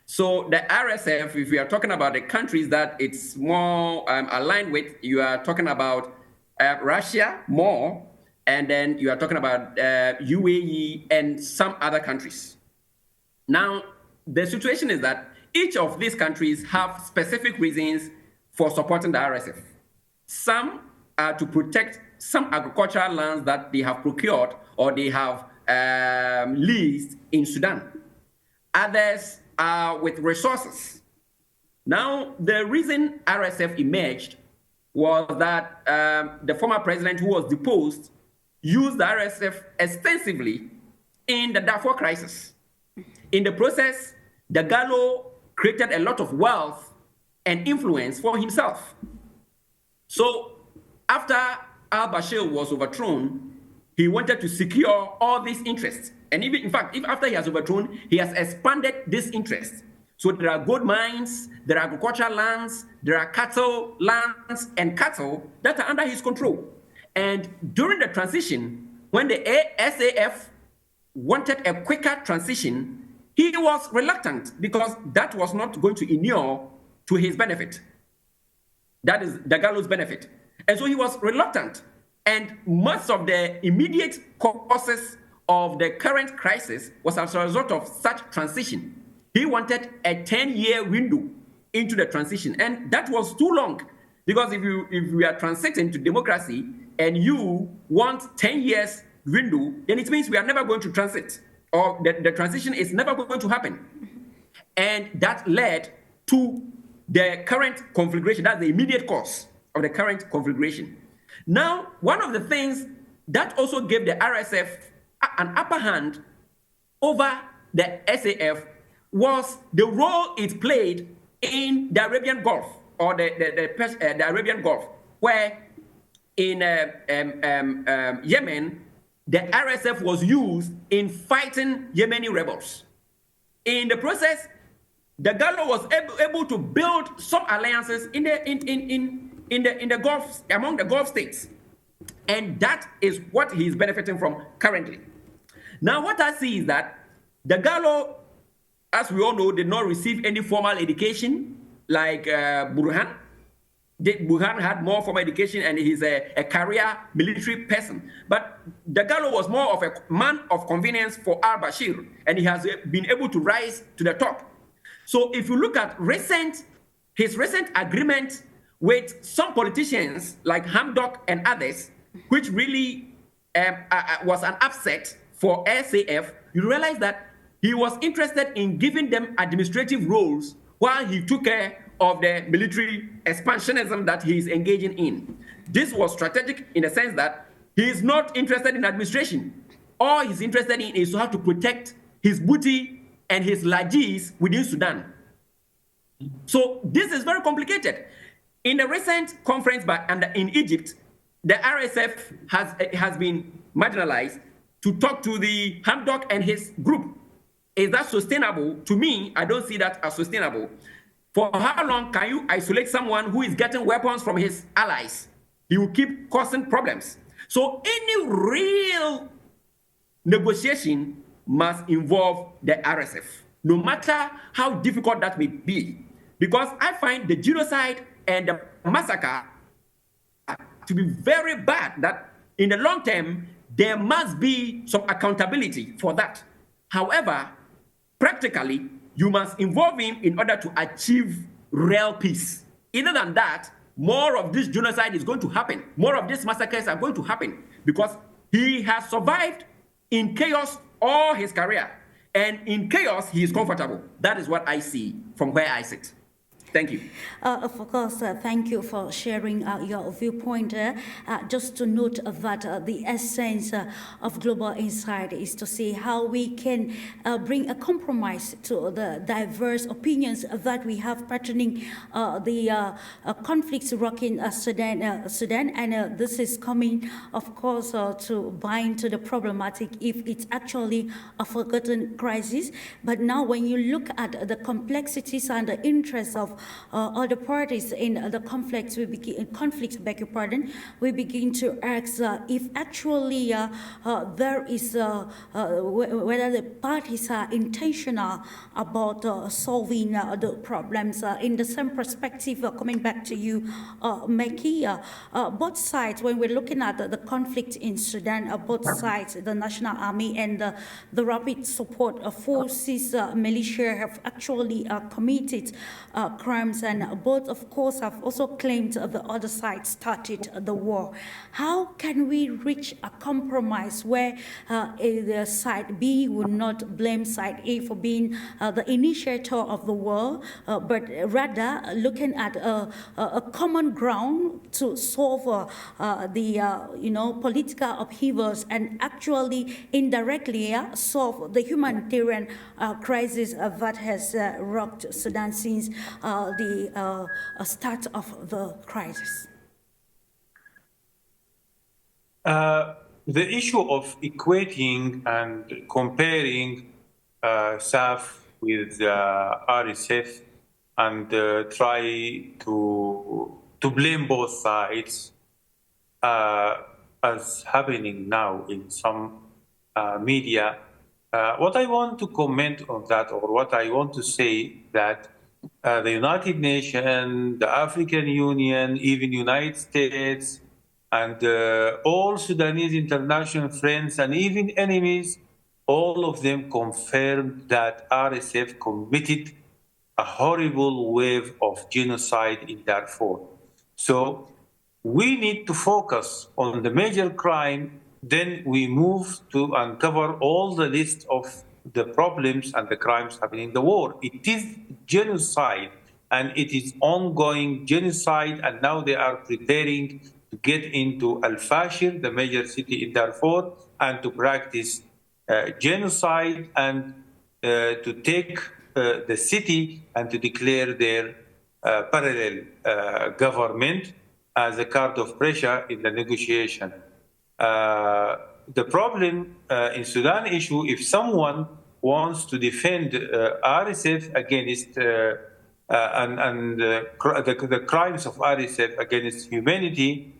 So the RSF, if we are talking about the countries that it's more aligned with, you are talking about Russia more, and then you are talking about UAE and some other countries. Now, the situation is that each of these countries have specific reasons for supporting the RSF. Some are to protect some agricultural lands that they have procured or they have leased in Sudan. Others are with resources. Now, the reason RSF emerged was that the former president who was deposed used the RSF extensively in the Darfur crisis. In the process, Dagalo created a lot of wealth and influence for himself. So after al-Bashir was overthrown, he wanted to secure all these interests. And even, in fact, if after he has overthrown, he has expanded this interest. So there are gold mines, there are agricultural lands, there are cattle lands and cattle that are under his control. And during the transition, when the SAF wanted a quicker transition, he was reluctant because that was not going to inure to his benefit. That is Dagalo's benefit. And so he was reluctant. And most of the immediate causes of the current crisis was as a result of such transition. He wanted a 10-year window into the transition. And that was too long. Because if we are transiting to democracy and you want 10 years window, then it means we are never going to transit, or the transition is never going to happen. And that led to the current configuration. That's the immediate cause of the current configuration. Now, one of the things that also gave the RSF an upper hand over the SAF was the role it played in the Arabian Gulf, or the Arabian Gulf, where in Yemen, the RSF was used in fighting Yemeni rebels. In the process, Dagalo was able to build some alliances in the Gulf, among the Gulf states. And that is what he's benefiting from currently. Now, what I see is that Dagalo, as we all know, did not receive any formal education like Burhan. Burhan had more formal education and he's a career military person. But Dagalo was more of a man of convenience for al-Bashir, and he has been able to rise to the top. So if you look at his recent agreement with some politicians like Hamdok and others, which really was an upset for SAF, you realize that he was interested in giving them administrative roles while he took care of the military expansionism that he is engaging in. This was strategic in the sense that he is not interested in administration. All he's interested in is to have to protect his booty and his lajis within Sudan. So this is very complicated. In the recent conference in Egypt, the RSF has been marginalized, to talk to the Hamdok and his group. Is that sustainable? To me, I don't see that as sustainable. For how long can you isolate someone who is getting weapons from his allies? He will keep causing problems. So any real negotiation must involve the RSF, no matter how difficult that may be. Because I find the genocide and the massacre to be very bad, that in the long term, there must be some accountability for that. However, practically, you must involve him in order to achieve real peace. Other than that, more of this genocide is going to happen. More of these massacres are going to happen because he has survived in chaos all his career. And in chaos, he is comfortable. That is what I see from where I sit. Thank you. Of course, thank you for sharing your viewpoint. Just to note that the essence of Global Insight is to see how we can bring a compromise to the diverse opinions that we have patterning the conflicts rocking Sudan, and this is coming, of course, to bind to the problematic if it's actually a forgotten crisis. But now when you look at the complexities and the interests of other parties in the conflicts, we begin we begin to ask if actually there is whether the parties are intentional about solving the problems. In the same perspective, coming back to you, MEKKI, both sides, when we're looking at the conflict in Sudan, both sides, the National Army and the Rapid Support Forces militia, have actually committed crimes, and both, of course, have also claimed the other side started the war. How can we reach a compromise where the side B would not blame side A for being the initiator of the war, but rather looking at a common ground to solve the political upheavals and actually indirectly solve the humanitarian crisis that has rocked Sudan since the start of the crisis? The issue of equating and comparing SAF with RSF and try to blame both sides, as happening now in some media. What I want to comment on that, or what I want to say, that the United Nations, the African Union, even United States, and all Sudanese international friends and even enemies, all of them confirmed that RSF committed a horrible wave of genocide in Darfur. So we need to focus on the major crime, then we move to uncover all the list of the problems and the crimes happening in the war. It is genocide, and it is ongoing genocide, and now they are preparing to get into Al-Fashir, the major city in Darfur, and to practice genocide and to take the city and to declare their parallel government as a card of pressure in the negotiation. The problem in Sudan issue, if someone wants to defend RSF against the crimes of RSF against humanity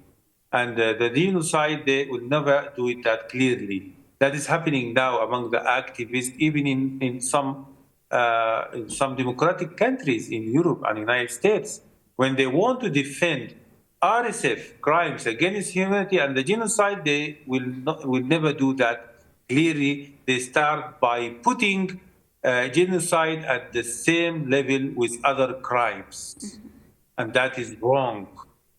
and the genocide, they will never do it that clearly. That is happening now among the activists, even in some democratic countries in Europe and United States. When they want to defend RSF crimes against humanity and the genocide, they will never do that clearly. They start by putting genocide at the same level with other crimes, and that is wrong.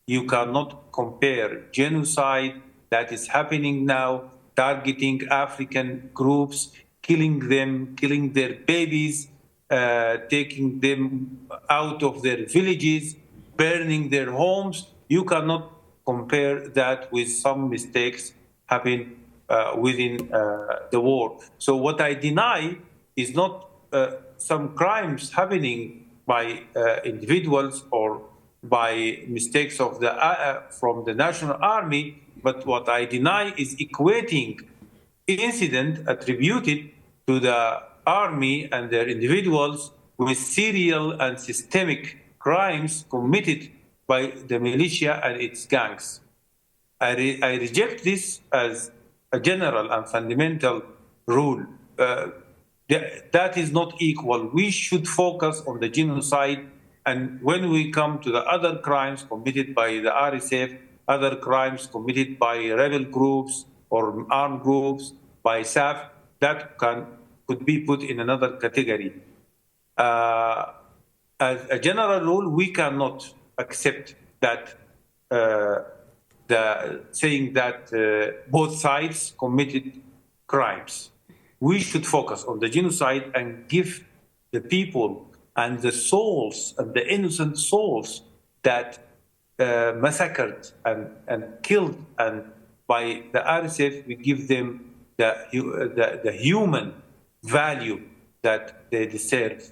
You cannot compare genocide that is happening now, targeting African groups, killing them, killing their babies, taking them out of their villages, burning their homes. You cannot compare that with some mistakes happen within the war. So what I deny is not some crimes happening by individuals or by mistakes of the from the national army. But what I deny is equating incident attributed to the army and their individuals with serial and systemic crimes committed by the militia and its gangs. I reject this as a general and fundamental rule. That is not equal. We should focus on the genocide, and when we come to the other crimes committed by the RSF, other crimes committed by rebel groups or armed groups, by SAF, that could be put in another category. As a general rule, we cannot accept that saying that both sides committed crimes. We should focus on the genocide and give the people and the souls and the innocent souls that massacred and killed, and by the RSF, we give them the human value that they deserve.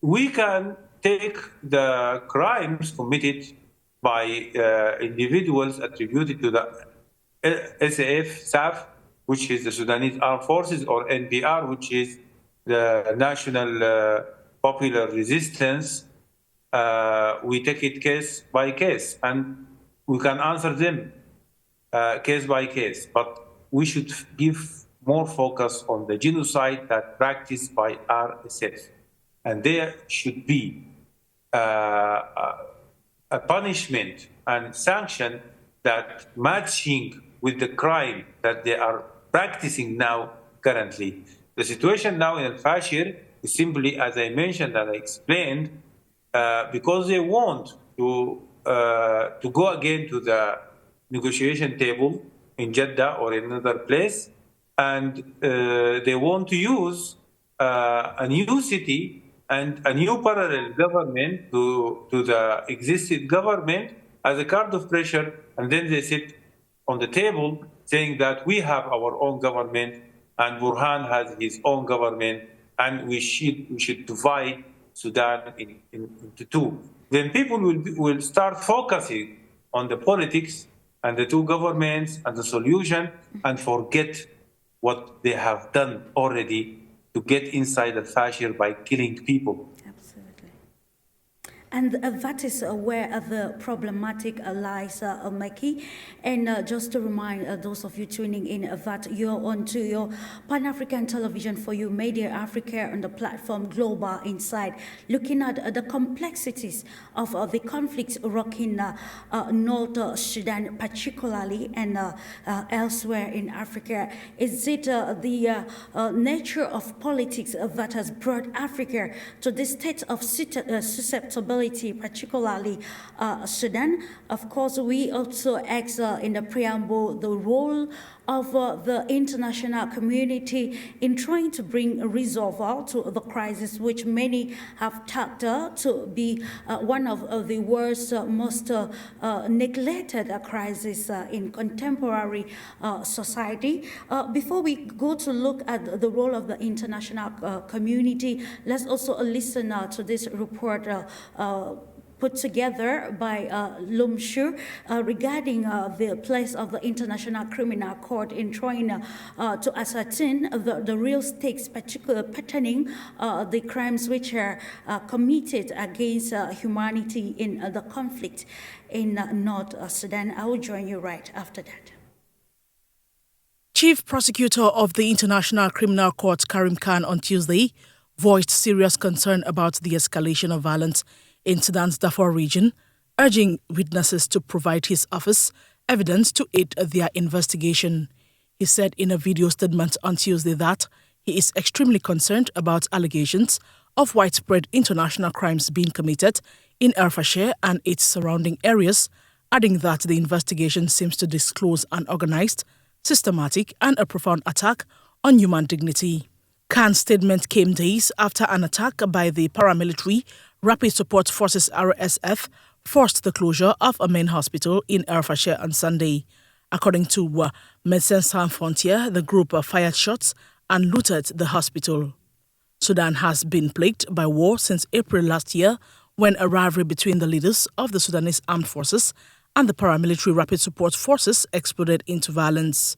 We can take the crimes committed by individuals attributed to the SAF, which is the Sudanese Armed Forces, or NPR, which is the National Popular Resistance. We take it case by case, and we can answer them case by case. But we should give more focus on the genocide that practiced by RSF. And there should be a punishment and sanction that matching with the crime that they are practicing now currently. The situation now in Al-Fashir is simply, as I mentioned and I explained, because they want to go again to the negotiation table in Jeddah or in another place, and they want to use a new city and a new parallel government to the existing government as a card of pressure, and then they sit on the table saying that we have our own government and Burhan has his own government, and we should divide Sudan into two. Then people will start focusing on the politics and the two governments and the solution, and forget what they have done already to get inside Al-Fashir by killing people. Absolutely. And that is where the problematic lies, MEKKI. And just to remind those of you tuning in that you're on to your Pan-African Television for You, Media Africa, on the platform Global Insight, looking at the complexities of the conflicts rocking North Sudan particularly, and elsewhere in Africa. Is it the nature of politics that has brought Africa to this state of susceptibility, particularly Sudan? Of course, we also ask in the preamble the role of the international community in trying to bring a resolve to the crisis, which many have tagged to be one of the worst, most neglected crises in contemporary society. Before we go to look at the role of the international community, let's also listen to this report put together by WIYDORVEN regarding the place of the International Criminal Court in trying to ascertain the real stakes, particularly pertaining the crimes which are committed against humanity in the conflict in North Sudan. I will join you right after that. Chief Prosecutor of the International Criminal Court, Karim Khan, on Tuesday voiced serious concern about the escalation of violence in Sudan's Darfur region, urging witnesses to provide his office evidence to aid their investigation. He said in a video statement on Tuesday that he is extremely concerned about allegations of widespread international crimes being committed in Al-Fashir and its surrounding areas, adding that the investigation seems to disclose an organized, systematic and a profound attack on human dignity. Khan's statement came days after an attack by the paramilitary Rapid Support Forces RSF forced the closure of a main hospital in Al-Fashir on Sunday. According to Médecins Sans Frontières, the group fired shots and looted the hospital. Sudan has been plagued by war since April last year, when a rivalry between the leaders of the Sudanese armed forces and the paramilitary rapid support forces exploded into violence.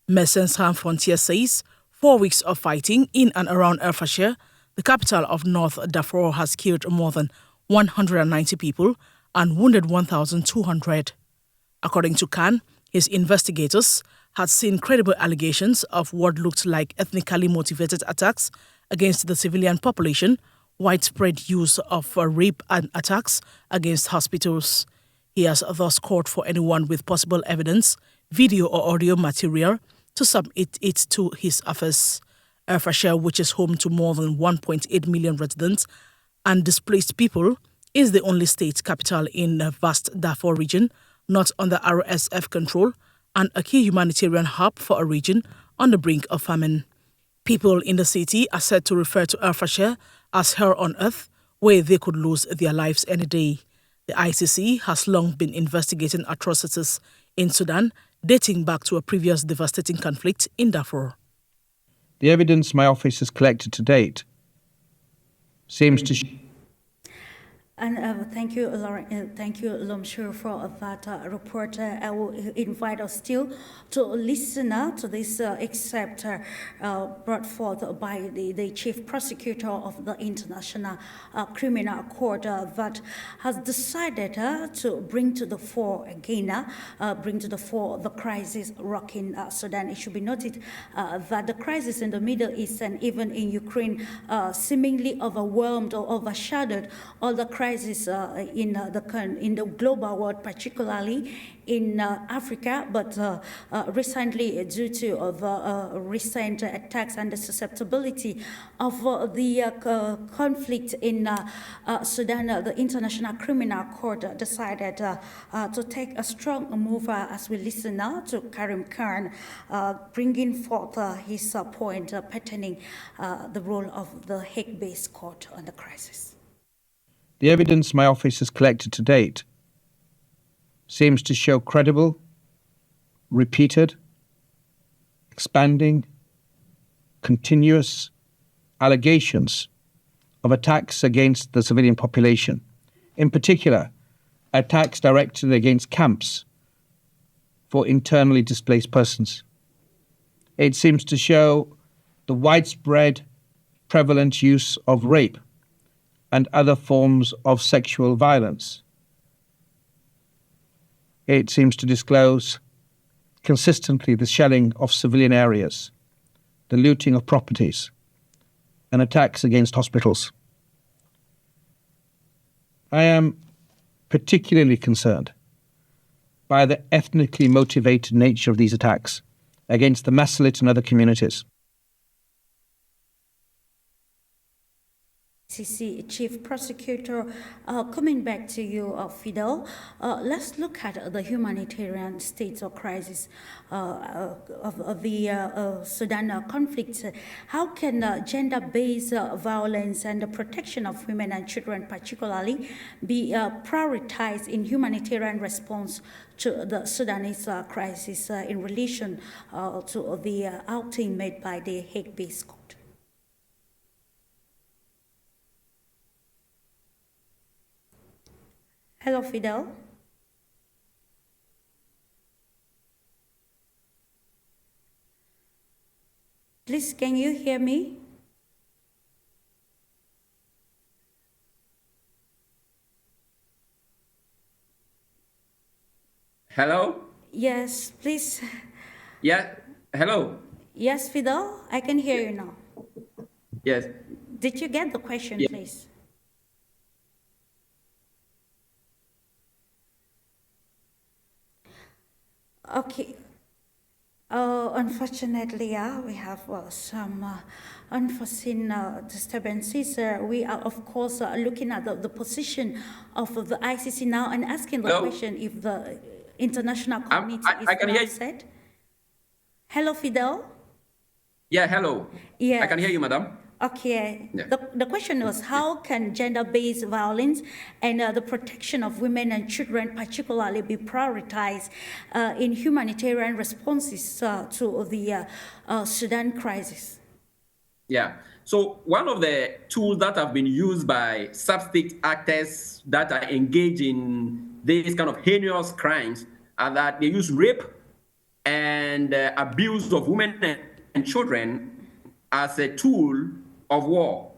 Médecins Sans Frontières says 4 weeks of fighting in and around El Fasher, the capital of North Darfur, has killed more than 190 people and wounded 1,200. According to Khan, his investigators had seen credible allegations of what looked like ethnically motivated attacks against the civilian population, widespread use of rape and attacks against hospitals. He has thus called for anyone with possible evidence, video or audio material, to submit it to his office. El Fasher, which is home to more than 1.8 million residents and displaced people, is the only state capital in the vast Darfur region not under RSF control and a key humanitarian hub for a region on the brink of famine. People in the city are said to refer to El Fasher as hell on earth, where they could lose their lives any day. The ICC has long been investigating atrocities in Sudan, dating back to a previous devastating conflict in Darfur. The evidence my office has collected to date seems to And thank you, Lauren. Thank you, Lomshur, for that report. I will invite us still to listen to this excerpt brought forth by the chief prosecutor of the International Criminal Court that has decided to bring to the fore again, the crisis rocking Sudan. It should be noted that the crisis in the Middle East and even in Ukraine seemingly overwhelmed or overshadowed all the crisis in the global world, particularly in Africa, but recently, due to the recent attacks and the susceptibility of the conflict in Sudan, the International Criminal Court decided to take a strong move as we listen now to Karim Khan bringing forth his point pertaining the role of the Hague-based court on the crisis. The evidence my office has collected to date seems to show credible, repeated, expanding, continuous allegations of attacks against the civilian population, in particular, attacks directed against camps for internally displaced persons. It seems to show the widespread, prevalent use of rape and other forms of sexual violence. It seems to disclose consistently the shelling of civilian areas, the looting of properties, and attacks against hospitals. I am particularly concerned by the ethnically motivated nature of these attacks against the Masalit and other communities. ICC Chief Prosecutor, coming back to you, Fidel, let's look at the humanitarian state of crisis of the Sudan conflict. How can gender-based violence and the protection of women and children particularly be prioritized in humanitarian response to the Sudanese crisis in relation to the outing made by the Hague-based court? Hello, Fidel. Please, can you hear me? Hello? Yes, please. Yeah, hello? Yes, Fidel, I can hear you now. Yes. Did you get the question, Yeah. please? Okay. Unfortunately, we have some unforeseen disturbances. We are, of course, looking at the position of the ICC now and asking the Hello? question if the international community I can is hear now you. set. Hello, Fidel. Yeah, hello. Yes. I can hear you, madam. Okay. Yeah. The question was, how can gender-based violence and the protection of women and children particularly be prioritized in humanitarian responses to the Sudan crisis? Yeah. So one of the tools that have been used by sub-state actors that are engaged in these kind of heinous crimes are that they use rape and abuse of women and children as a tool of war.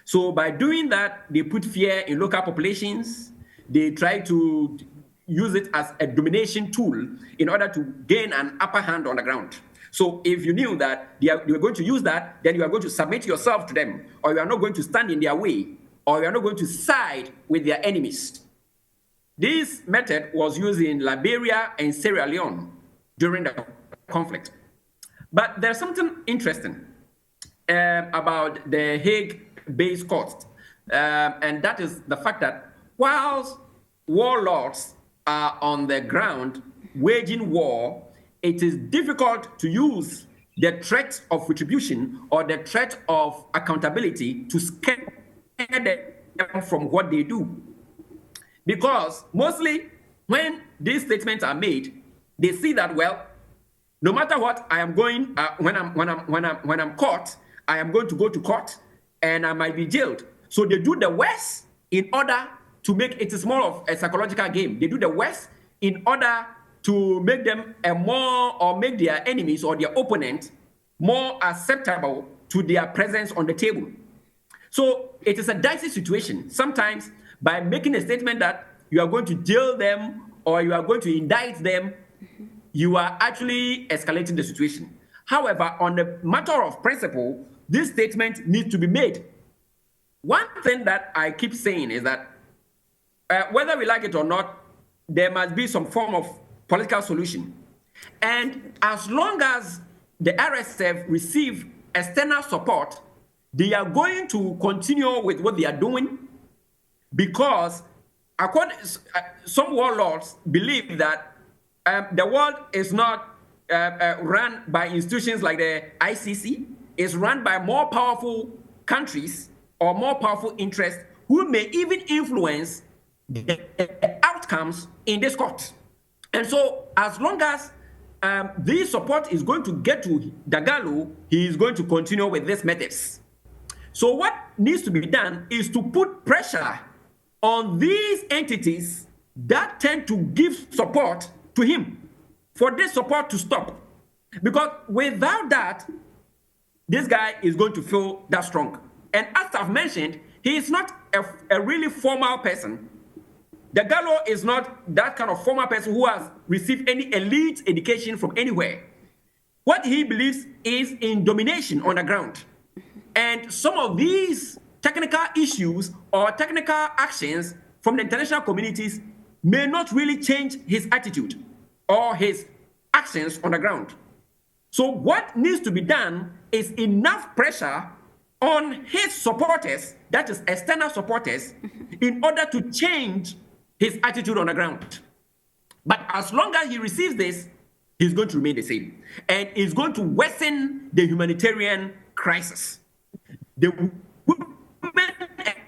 So by doing that, they put fear in local populations. They try to use it as a domination tool in order to gain an upper hand on the ground. So if you knew that they were going to use that, then you are going to submit yourself to them, or you are not going to stand in their way, or you are not going to side with their enemies. This method was used in Liberia and Sierra Leone during the conflict. But there's something interesting about the Hague-based court, and that is the fact that whilst warlords are on the ground waging war, it is difficult to use the threat of retribution or the threat of accountability to scare them from what they do. Because mostly when these statements are made, they see that, well, no matter what, I am going, when I'm caught, I am going to go to court and I might be jailed. So they do the worst in order to make it is more of a psychological game. They do the worst in order to make them make their enemies or their opponent more acceptable to their presence on the table. So it is a dicey situation. Sometimes by making a statement that you are going to jail them or you are going to indict them, you are actually escalating the situation. However, on the matter of principle, this statement needs to be made. One thing that I keep saying is that whether we like it or not, there must be some form of political solution. And as long as the RSF receive external support, they are going to continue with what they are doing, because some warlords believe that the world is not run by institutions like the ICC. It's run by more powerful countries or more powerful interests who may even influence the outcomes in this court. And so as long as this support is going to get to Dagalo, he is going to continue with these methods. So what needs to be done is to put pressure on these entities that tend to give support to him for this support to stop. Because without that, this guy is going to feel that strong. And as I've mentioned, he is not a really formal person. Dagalo is not that kind of formal person who has received any elite education from anywhere. What he believes is in domination on the ground. And some of these technical issues or technical actions from the international communities may not really change his attitude or his actions on the ground. So what needs to be done is enough pressure on his supporters, that is external supporters, in order to change his attitude on the ground. But as long as he receives this, he's going to remain the same. And it's going to worsen the humanitarian crisis. The women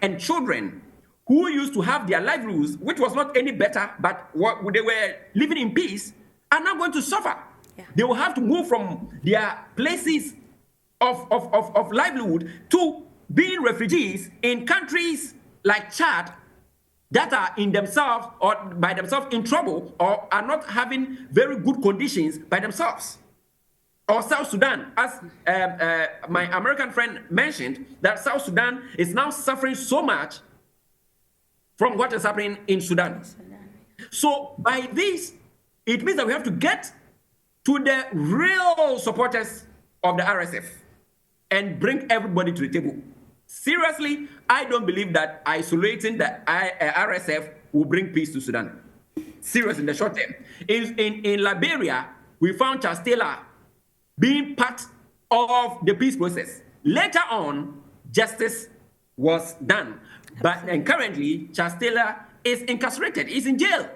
and children who used to have their livelihoods, which was not any better, but what they were living in peace, are now going to suffer. Yeah. They will have to move from their places of livelihood to being refugees in countries like Chad that are in themselves or by themselves in trouble or are not having very good conditions by themselves. Or South Sudan, as my American friend mentioned, that South Sudan is now suffering so much from what is happening in Sudan. So by this, it means that we have to get to the real supporters of the RSF and bring everybody to the table. Seriously, I don't believe that isolating the RSF will bring peace to Sudan. Seriously, in the short term. In Liberia, we found Charles Taylor being part of the peace process. Later on, justice was done. And currently, Charles Taylor is incarcerated, he's in jail.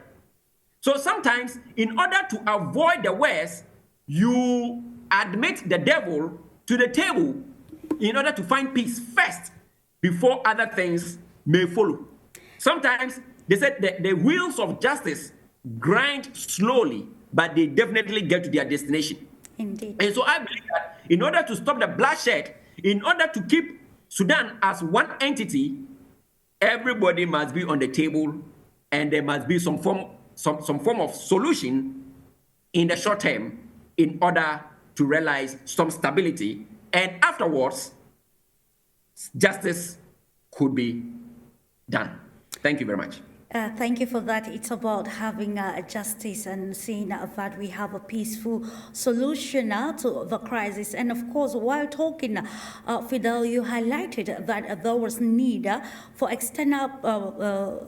So sometimes, in order to avoid the worst, you admit the devil to the table in order to find peace first before other things may follow. Sometimes, they said the wheels of justice grind slowly, but they definitely get to their destination. Indeed. And so I believe that in order to stop the bloodshed, in order to keep Sudan as one entity, everybody must be on the table and there must be some form of solution in the short term in order to realize some stability, and afterwards, justice could be done. Thank you very much. Thank you for that. It's about having justice and seeing that we have a peaceful solution to the crisis. And of course, while talking, Fidel, you highlighted that there was need for external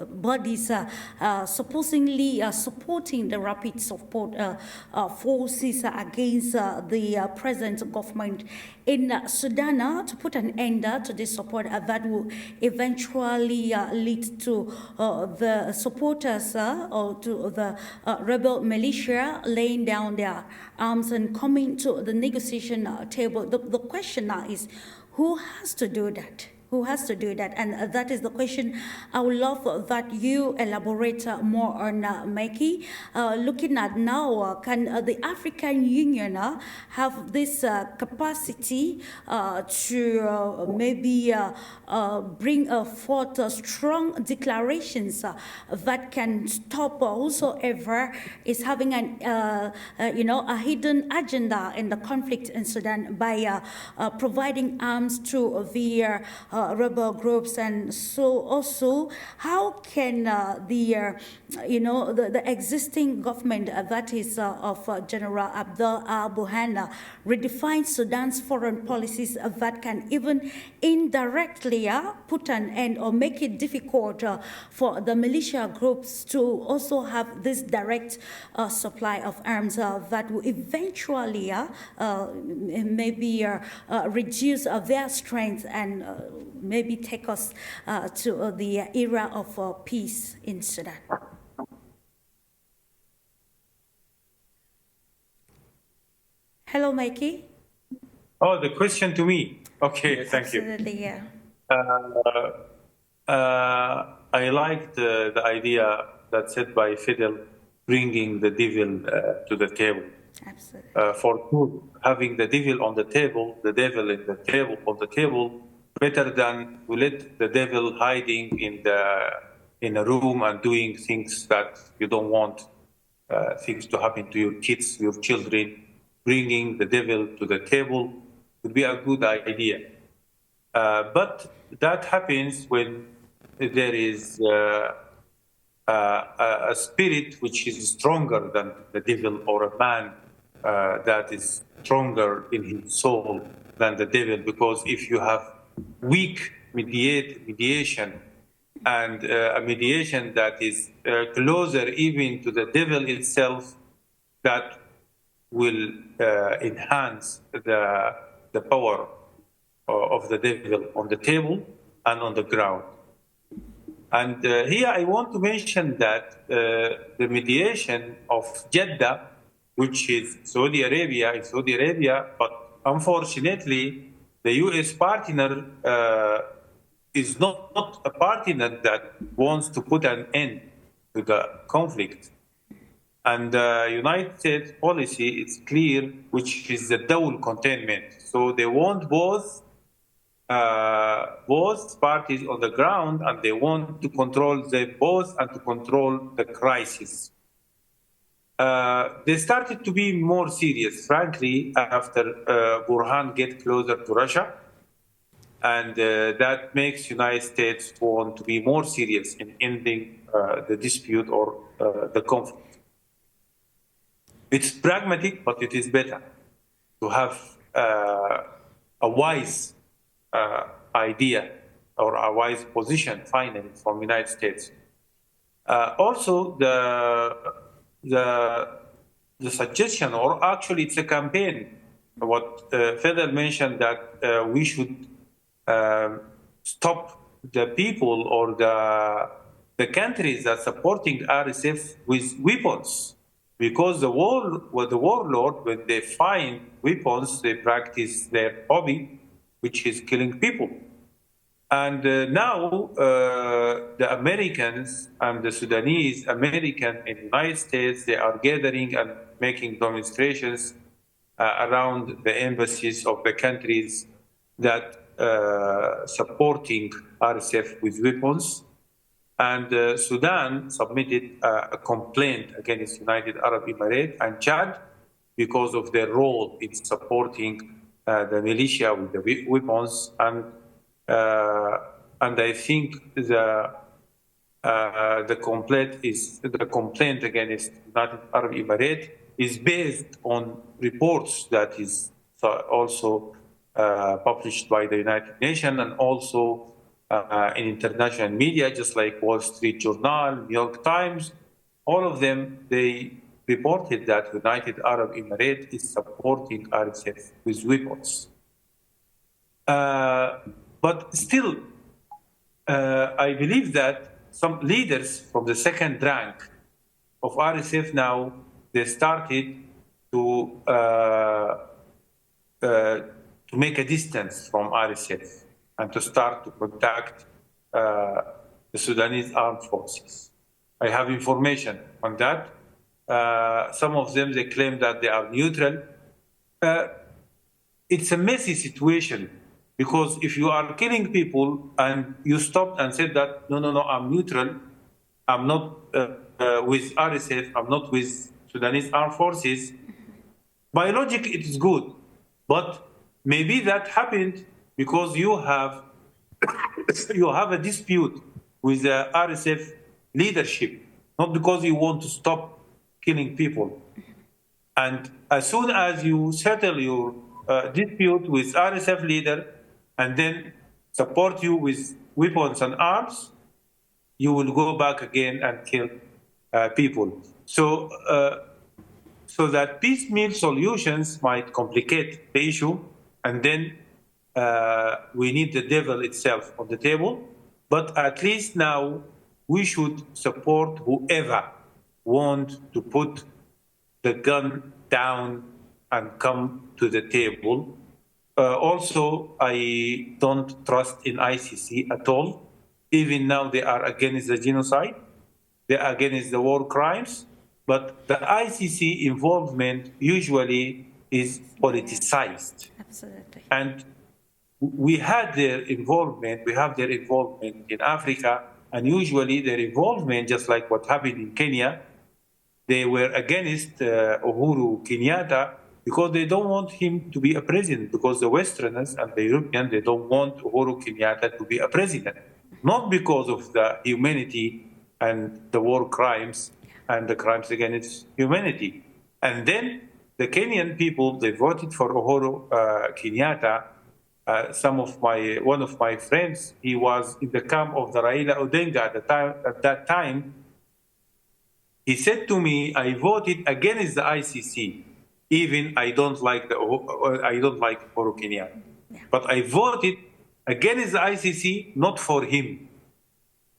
bodies supposedly supporting the rapid support forces against the present government in Sudan to put an end to this support that will eventually lead to the supporters or to the rebel militia laying down their arms and coming to the negotiation table. The question now is, who has to do that? Who has to do that? And that is the question I would love that you elaborate more on, MEKKI. Looking at now, can the African Union have this capacity to maybe bring forth strong declarations that can stop whosoever is having an, a hidden agenda in the conflict in Sudan by providing arms to the rebel groups? And so also, how can the existing government that is of General Abdel Burhan redefine Sudan's foreign policies that can even indirectly put an end or make it difficult for the militia groups to also have this direct supply of arms that will eventually maybe reduce their strength and maybe take us to the era of peace in Sudan? Hello, MEKKI. Oh, the question to me. Okay, Yes, thank you. absolutely, yeah. I liked the idea that said by FIDEL, bringing the devil to the table. Absolutely. For sure, having the devil on the table, the devil in the table on the table, better than we let the devil hiding in a room and doing things that you don't want things to happen to your kids, your children. Bringing the devil to the table would be a good idea. But that happens when there is a spirit which is stronger than the devil, or a man that is stronger in his soul than the devil. Because if you have weak mediation and a mediation that is closer even to the devil itself, that will enhance the power of the devil on the table and on the ground. And here I want to mention that the mediation of Jeddah, which is Saudi Arabia, but unfortunately the US partner is not a partner that wants to put an end to the conflict. And the United States policy is clear, which is the double containment. So they want both parties on the ground, and they want to control them both and to control the crisis. They started to be more serious, frankly, after Burhan get closer to Russia. And that makes United States want to be more serious in ending the dispute or the conflict. It's pragmatic, but it is better to have a wise idea or a wise position finally from the United States. Also, the suggestion, or actually it's a campaign, what FIDEL mentioned, that we should stop the people or the countries that supporting RSF with weapons. Because the warlord, when they find weapons, they practice their hobby, which is killing people. And now the Americans and the Sudanese, American and United States, they are gathering and making demonstrations around the embassies of the countries that supporting RSF with weapons. And Sudan submitted a complaint against United Arab Emirates and Chad because of their role in supporting the militia with the weapons. And I think the complaint against United Arab Emirates is based on reports that is also published by the United Nations and also in international media, just like Wall Street Journal, New York Times. All of them, they reported that United Arab Emirates is supporting RSF with weapons. But still, I believe that some leaders from the second rank of RSF now, they started to make a distance from RSF and to start to contact the Sudanese armed forces. I have information on that. Some of them, they claim that they are neutral. It's a messy situation, because if you are killing people and you stopped and said that, no, I'm neutral, I'm not with RSF, I'm not with Sudanese armed forces, by logic it is good. But maybe that happened because you have a dispute with the RSF leadership, not because you want to stop killing people. And as soon as you settle your dispute with RSF leader and then support you with weapons and arms, you will go back again and kill people. So that piecemeal solutions might complicate the issue, and then we need the devil itself on the table. But at least now we should support whoever wants to put the gun down and come to the table. Also, I don't trust in ICC at all. Even now they are against the genocide, they are against the war crimes, but the ICC involvement usually is politicized. Absolutely. And we have their involvement in Africa, and usually their involvement, just like what happened in Kenya, they were against Uhuru Kenyatta because they don't want him to be a president, because the Westerners and the Europeans, they don't want Uhuru Kenyatta to be a president, not because of the humanity and the war crimes and the crimes against humanity. And then the Kenyan people, they voted for Uhuru Kenyatta. One of my friends, he was in the camp of the Raila Odinga at that time. He said to me, I voted against the ICC, even I don't like Uhuru Kenyatta. Yeah. But I voted against the ICC, not for him.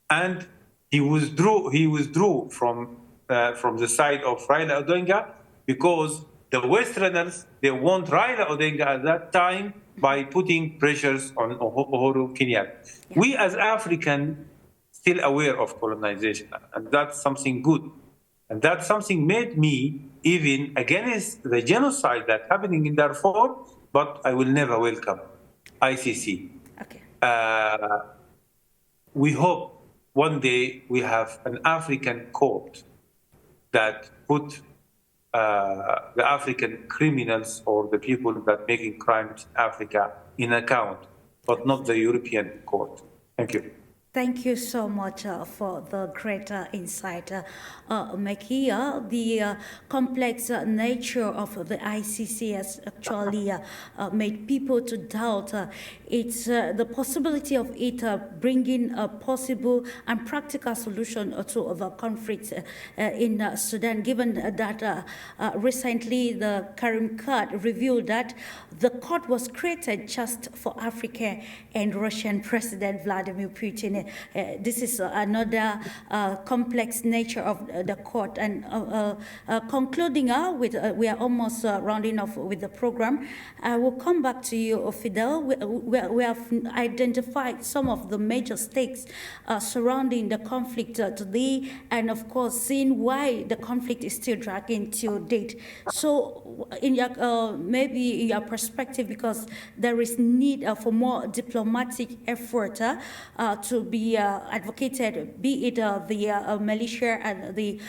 And he withdrew from the side of Raila Odinga because the Westerners, they want Raila Odinga at that time by putting pressures on Uhuru Kenyatta. Yeah. We as Africans still aware of colonization, and that's something good. And that something made me even against the genocide that's happening in Darfur, but I will never welcome ICC. Okay. We hope one day we have an African court that put the African criminals or the people that making crimes in Africa in account, but not the European court. Thank you. Thank you so much for the great insight, MEKKI. The complex nature of the ICC has actually made people to doubt it's the possibility of it bringing a possible and practical solution to the conflict in Sudan, given that recently the Karim Court revealed that the court was created just for Africa and Russian President Vladimir Putin. This is another complex nature of the court. And concluding with, we are almost rounding off with the program. I will come back to you, Fidel. We have identified some of the major stakes surrounding the conflict today, and of course, seeing why the conflict is still dragging till date. So, in your maybe in your perspective, because there is need for more diplomatic effort to be advocated, be it the militia and the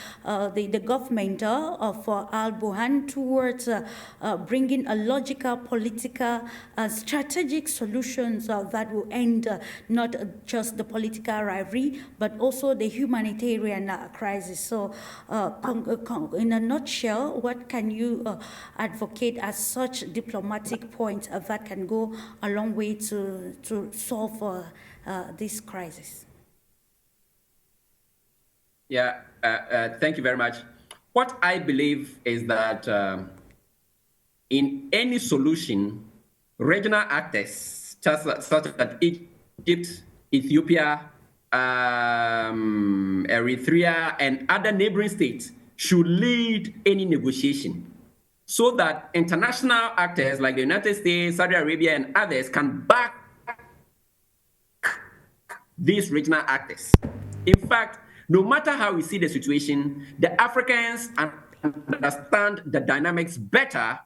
government of Al Burhan, towards bringing a logical, political, strategic solutions that will end not just the political rivalry, but also the humanitarian crisis. So, in a nutshell, what can you advocate as such diplomatic points that can go a long way to solve this crisis? Yeah, thank you very much. What I believe is that in any solution, regional actors such as Egypt, Ethiopia, Eritrea, and other neighboring states should lead any negotiation, so that international actors like the United States, Saudi Arabia, and others can back these regional actors. In fact, no matter how we see the situation, the Africans understand the dynamics better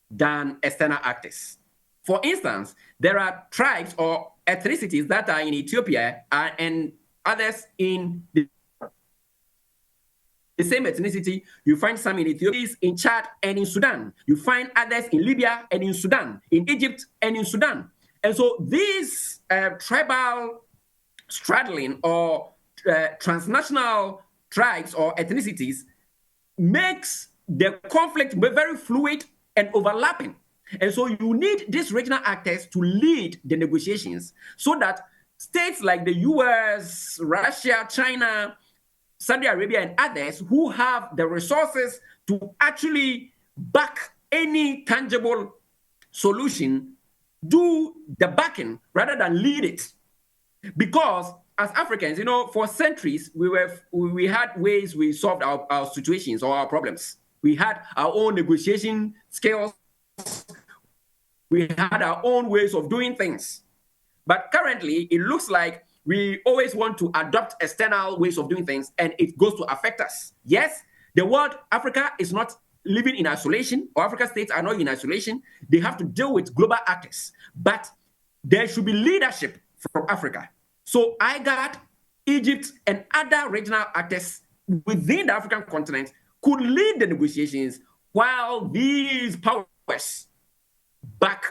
than external actors. For instance, there are tribes or ethnicities that are in Ethiopia and others in the same ethnicity. You find some in Ethiopia, in Chad, and in Sudan. You find others in Libya and in Sudan, in Egypt and in Sudan. And so these tribal straddling or transnational tribes or ethnicities makes the conflict very fluid and overlapping. And so you need these regional actors to lead the negotiations, so that states like the US, Russia, China, Saudi Arabia, and others who have the resources to actually back any tangible solution do the backing rather than lead it. Because as Africans, for centuries, we had ways we solved our situations or our problems. We had our own negotiation skills. We had our own ways of doing things. But currently, it looks like we always want to adopt external ways of doing things, and it goes to affect us. Yes, the world, Africa is not living in isolation, or African states are not in isolation. They have to deal with global actors. But there should be leadership from Africa. So IGAD, Egypt, and other regional actors within the African continent could lead the negotiations, while these powers back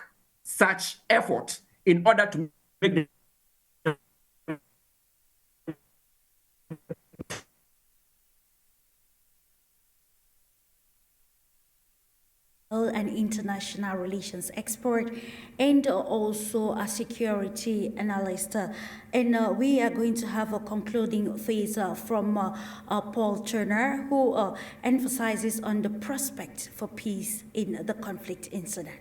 such effort in order to make the an international relations expert and also a security analyst. And we are going to have a concluding phase from Paul Turner, who emphasizes on the prospect for peace in the conflict in Sudan.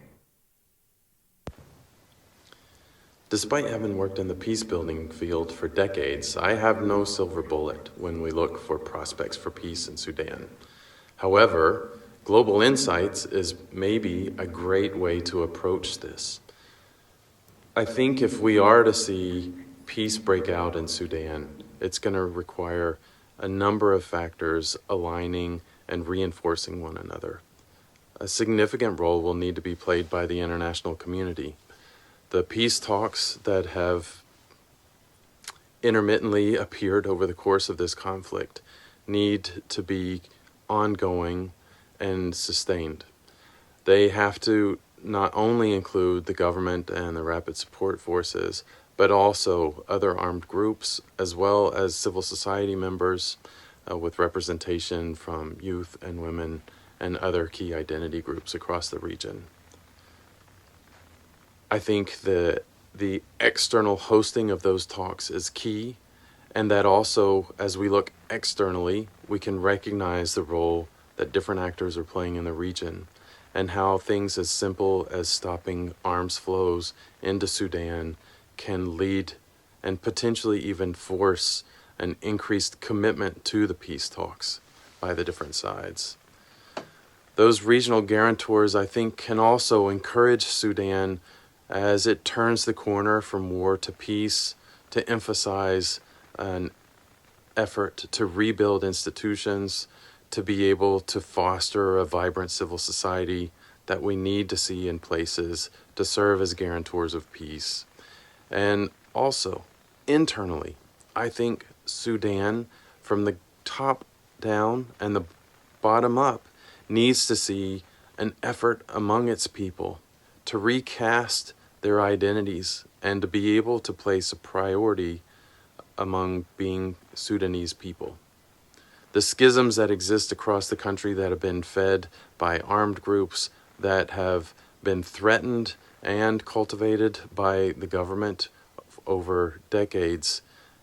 Despite having worked in the peace-building field for decades, I have no silver bullet when we look for prospects for peace in Sudan. However, Global Insights is maybe a great way to approach this. I think if we are to see peace break out in Sudan, it's going to require a number of factors aligning and reinforcing one another. A significant role will need to be played by the international community. The peace talks that have intermittently appeared over the course of this conflict need to be ongoing and sustained. They have to not only include the government and the rapid support forces, but also other armed groups, as well as civil society members with representation from youth and women and other key identity groups across the region. I think the external hosting of those talks is key, and that also, as we look externally, we can recognize the role that different actors are playing in the region, and how things as simple as stopping arms flows into Sudan can lead and potentially even force an increased commitment to the peace talks by the different sides. Those regional guarantors, I think, can also encourage Sudan as it turns the corner from war to peace, to emphasize an effort to rebuild institutions, to be able to foster a vibrant civil society that we need to see in places to serve as guarantors of peace. And also, internally, I think Sudan, from the top down and the bottom up, needs to see an effort among its people to recast their identities and to be able to place a priority among being Sudanese people. The schisms that exist across the country that have been fed by armed groups that have been threatened and cultivated by the government over decades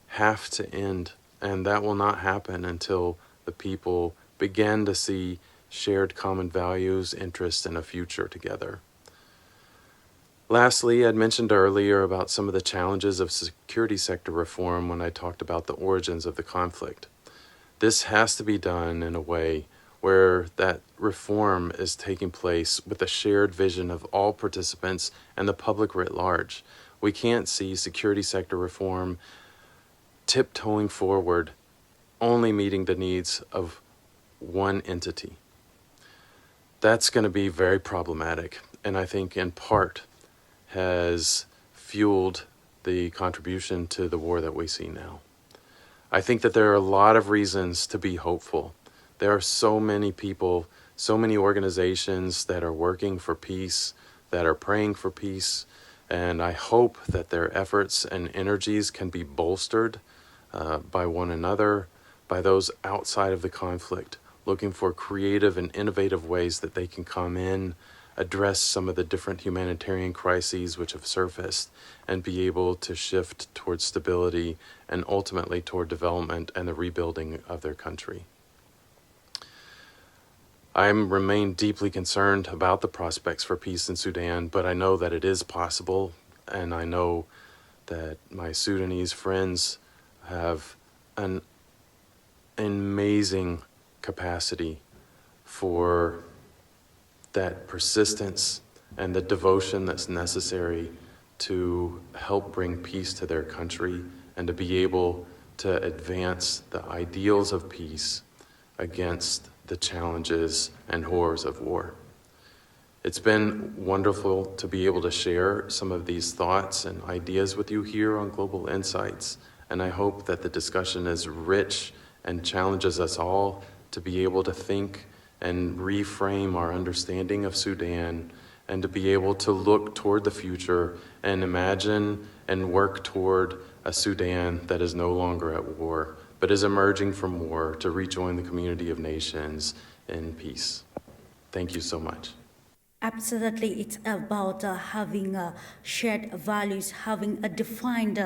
have to end, and that will not happen until the people begin to see shared common values, interests, and a future together. Lastly, I'd mentioned earlier about some of the challenges of security sector reform when I talked about the origins of the conflict. This has to be done in a way where that reform is taking place with a shared vision of all participants and the public writ large. We can't see security sector reform tiptoeing forward, only meeting the needs of one entity. That's going to be very problematic, and I think in part has fueled the contribution to the war that we see now. I think that there are a lot of reasons to be hopeful. There are so many people, so many organizations that are working for peace, that are praying for peace, and I hope that their efforts and energies can be bolstered by one another, by those outside of the conflict, looking for creative and innovative ways that they can come in, address some of the different humanitarian crises which have surfaced, and be able to shift towards stability and ultimately toward development and the rebuilding of their country. I remain deeply concerned about the prospects for peace in Sudan, but I know that it is possible, and I know that my Sudanese friends have an amazing capacity for that persistence and the devotion that's necessary to help bring peace to their country and to be able to advance the ideals of peace against the challenges and horrors of war. It's been wonderful to be able to share some of these thoughts and ideas with you here on Global Insights, and I hope that the discussion is rich and challenges us all to be able to think and reframe our understanding of Sudan and to be able to look toward the future and imagine and work toward a Sudan that is no longer at war, but is emerging from war to rejoin the community of nations in peace. Thank you so much. Absolutely, it's about having shared values, having a defined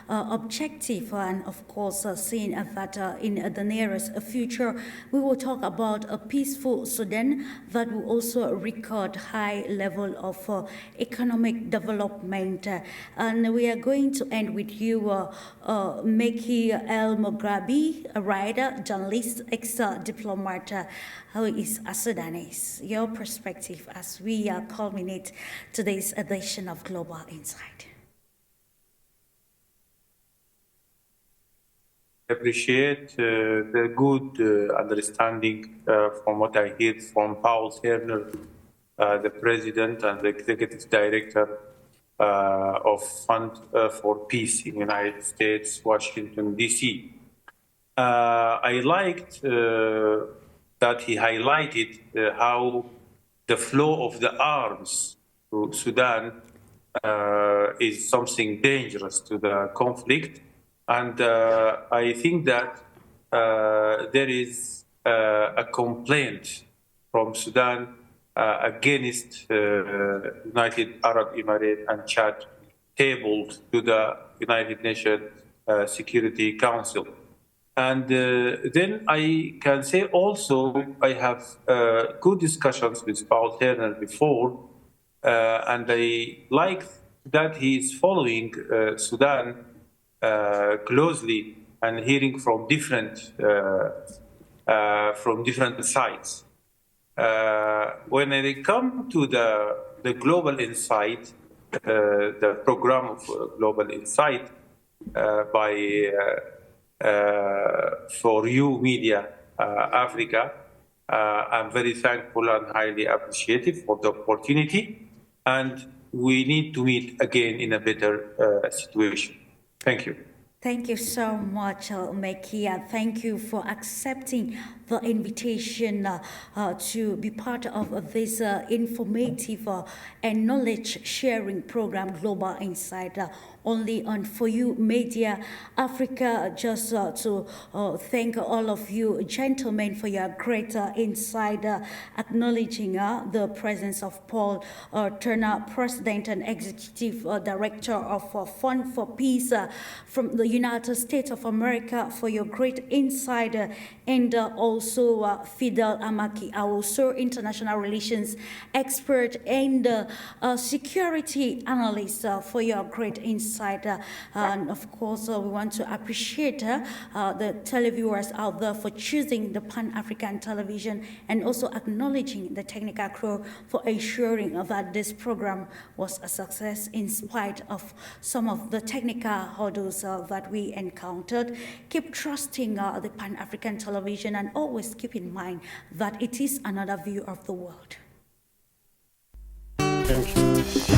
objective, and of course, seeing that in the nearest future, we will talk about a peaceful Sudan that will also record high level of economic development. And we are going to end with you, MEKKI ELMOGRABI, a writer, journalist, ex-diplomat, who is a Sudanese. Your perspective as we culminate today's edition of Global Insight. I appreciate the good understanding from what I heard from Paul Turner, the President and the Executive Director of Fund for Peace in the United States, Washington, D.C. I liked that he highlighted how the flow of the arms to Sudan is something dangerous to the conflict. And I think that there is a complaint from Sudan against United Arab Emirates and Chad tabled to the United Nations Security Council. And then I can say also I have good discussions with Paul Turner before, and I like that he is following Sudan closely and hearing from different sides. When I come to the Global Insight, the program of Global Insight by for you media Africa, I'm very thankful and highly appreciative for the opportunity, and we need to meet again in a better situation. Thank you. Thank you so much, MEKKI, and thank you for accepting the invitation to be part of this informative and knowledge-sharing program, Global Insight, only on For You Media Africa. Just to thank all of you gentlemen for your great insight, acknowledging the presence of Paul Turner, President and Executive Director of Fund for Peace from the United States of America, for your great insight, and also FIDEL AMAKYE, OWUSU International Relations Expert and Security Analyst, for your great insight. And of course, we want to appreciate the televiewers out there for choosing the Pan-African television, and also acknowledging the technical crew for ensuring that this program was a success in spite of some of the technical hurdles that we encountered. Keep trusting the Pan-African television, and always keep in mind that it is another view of the world. Thank you.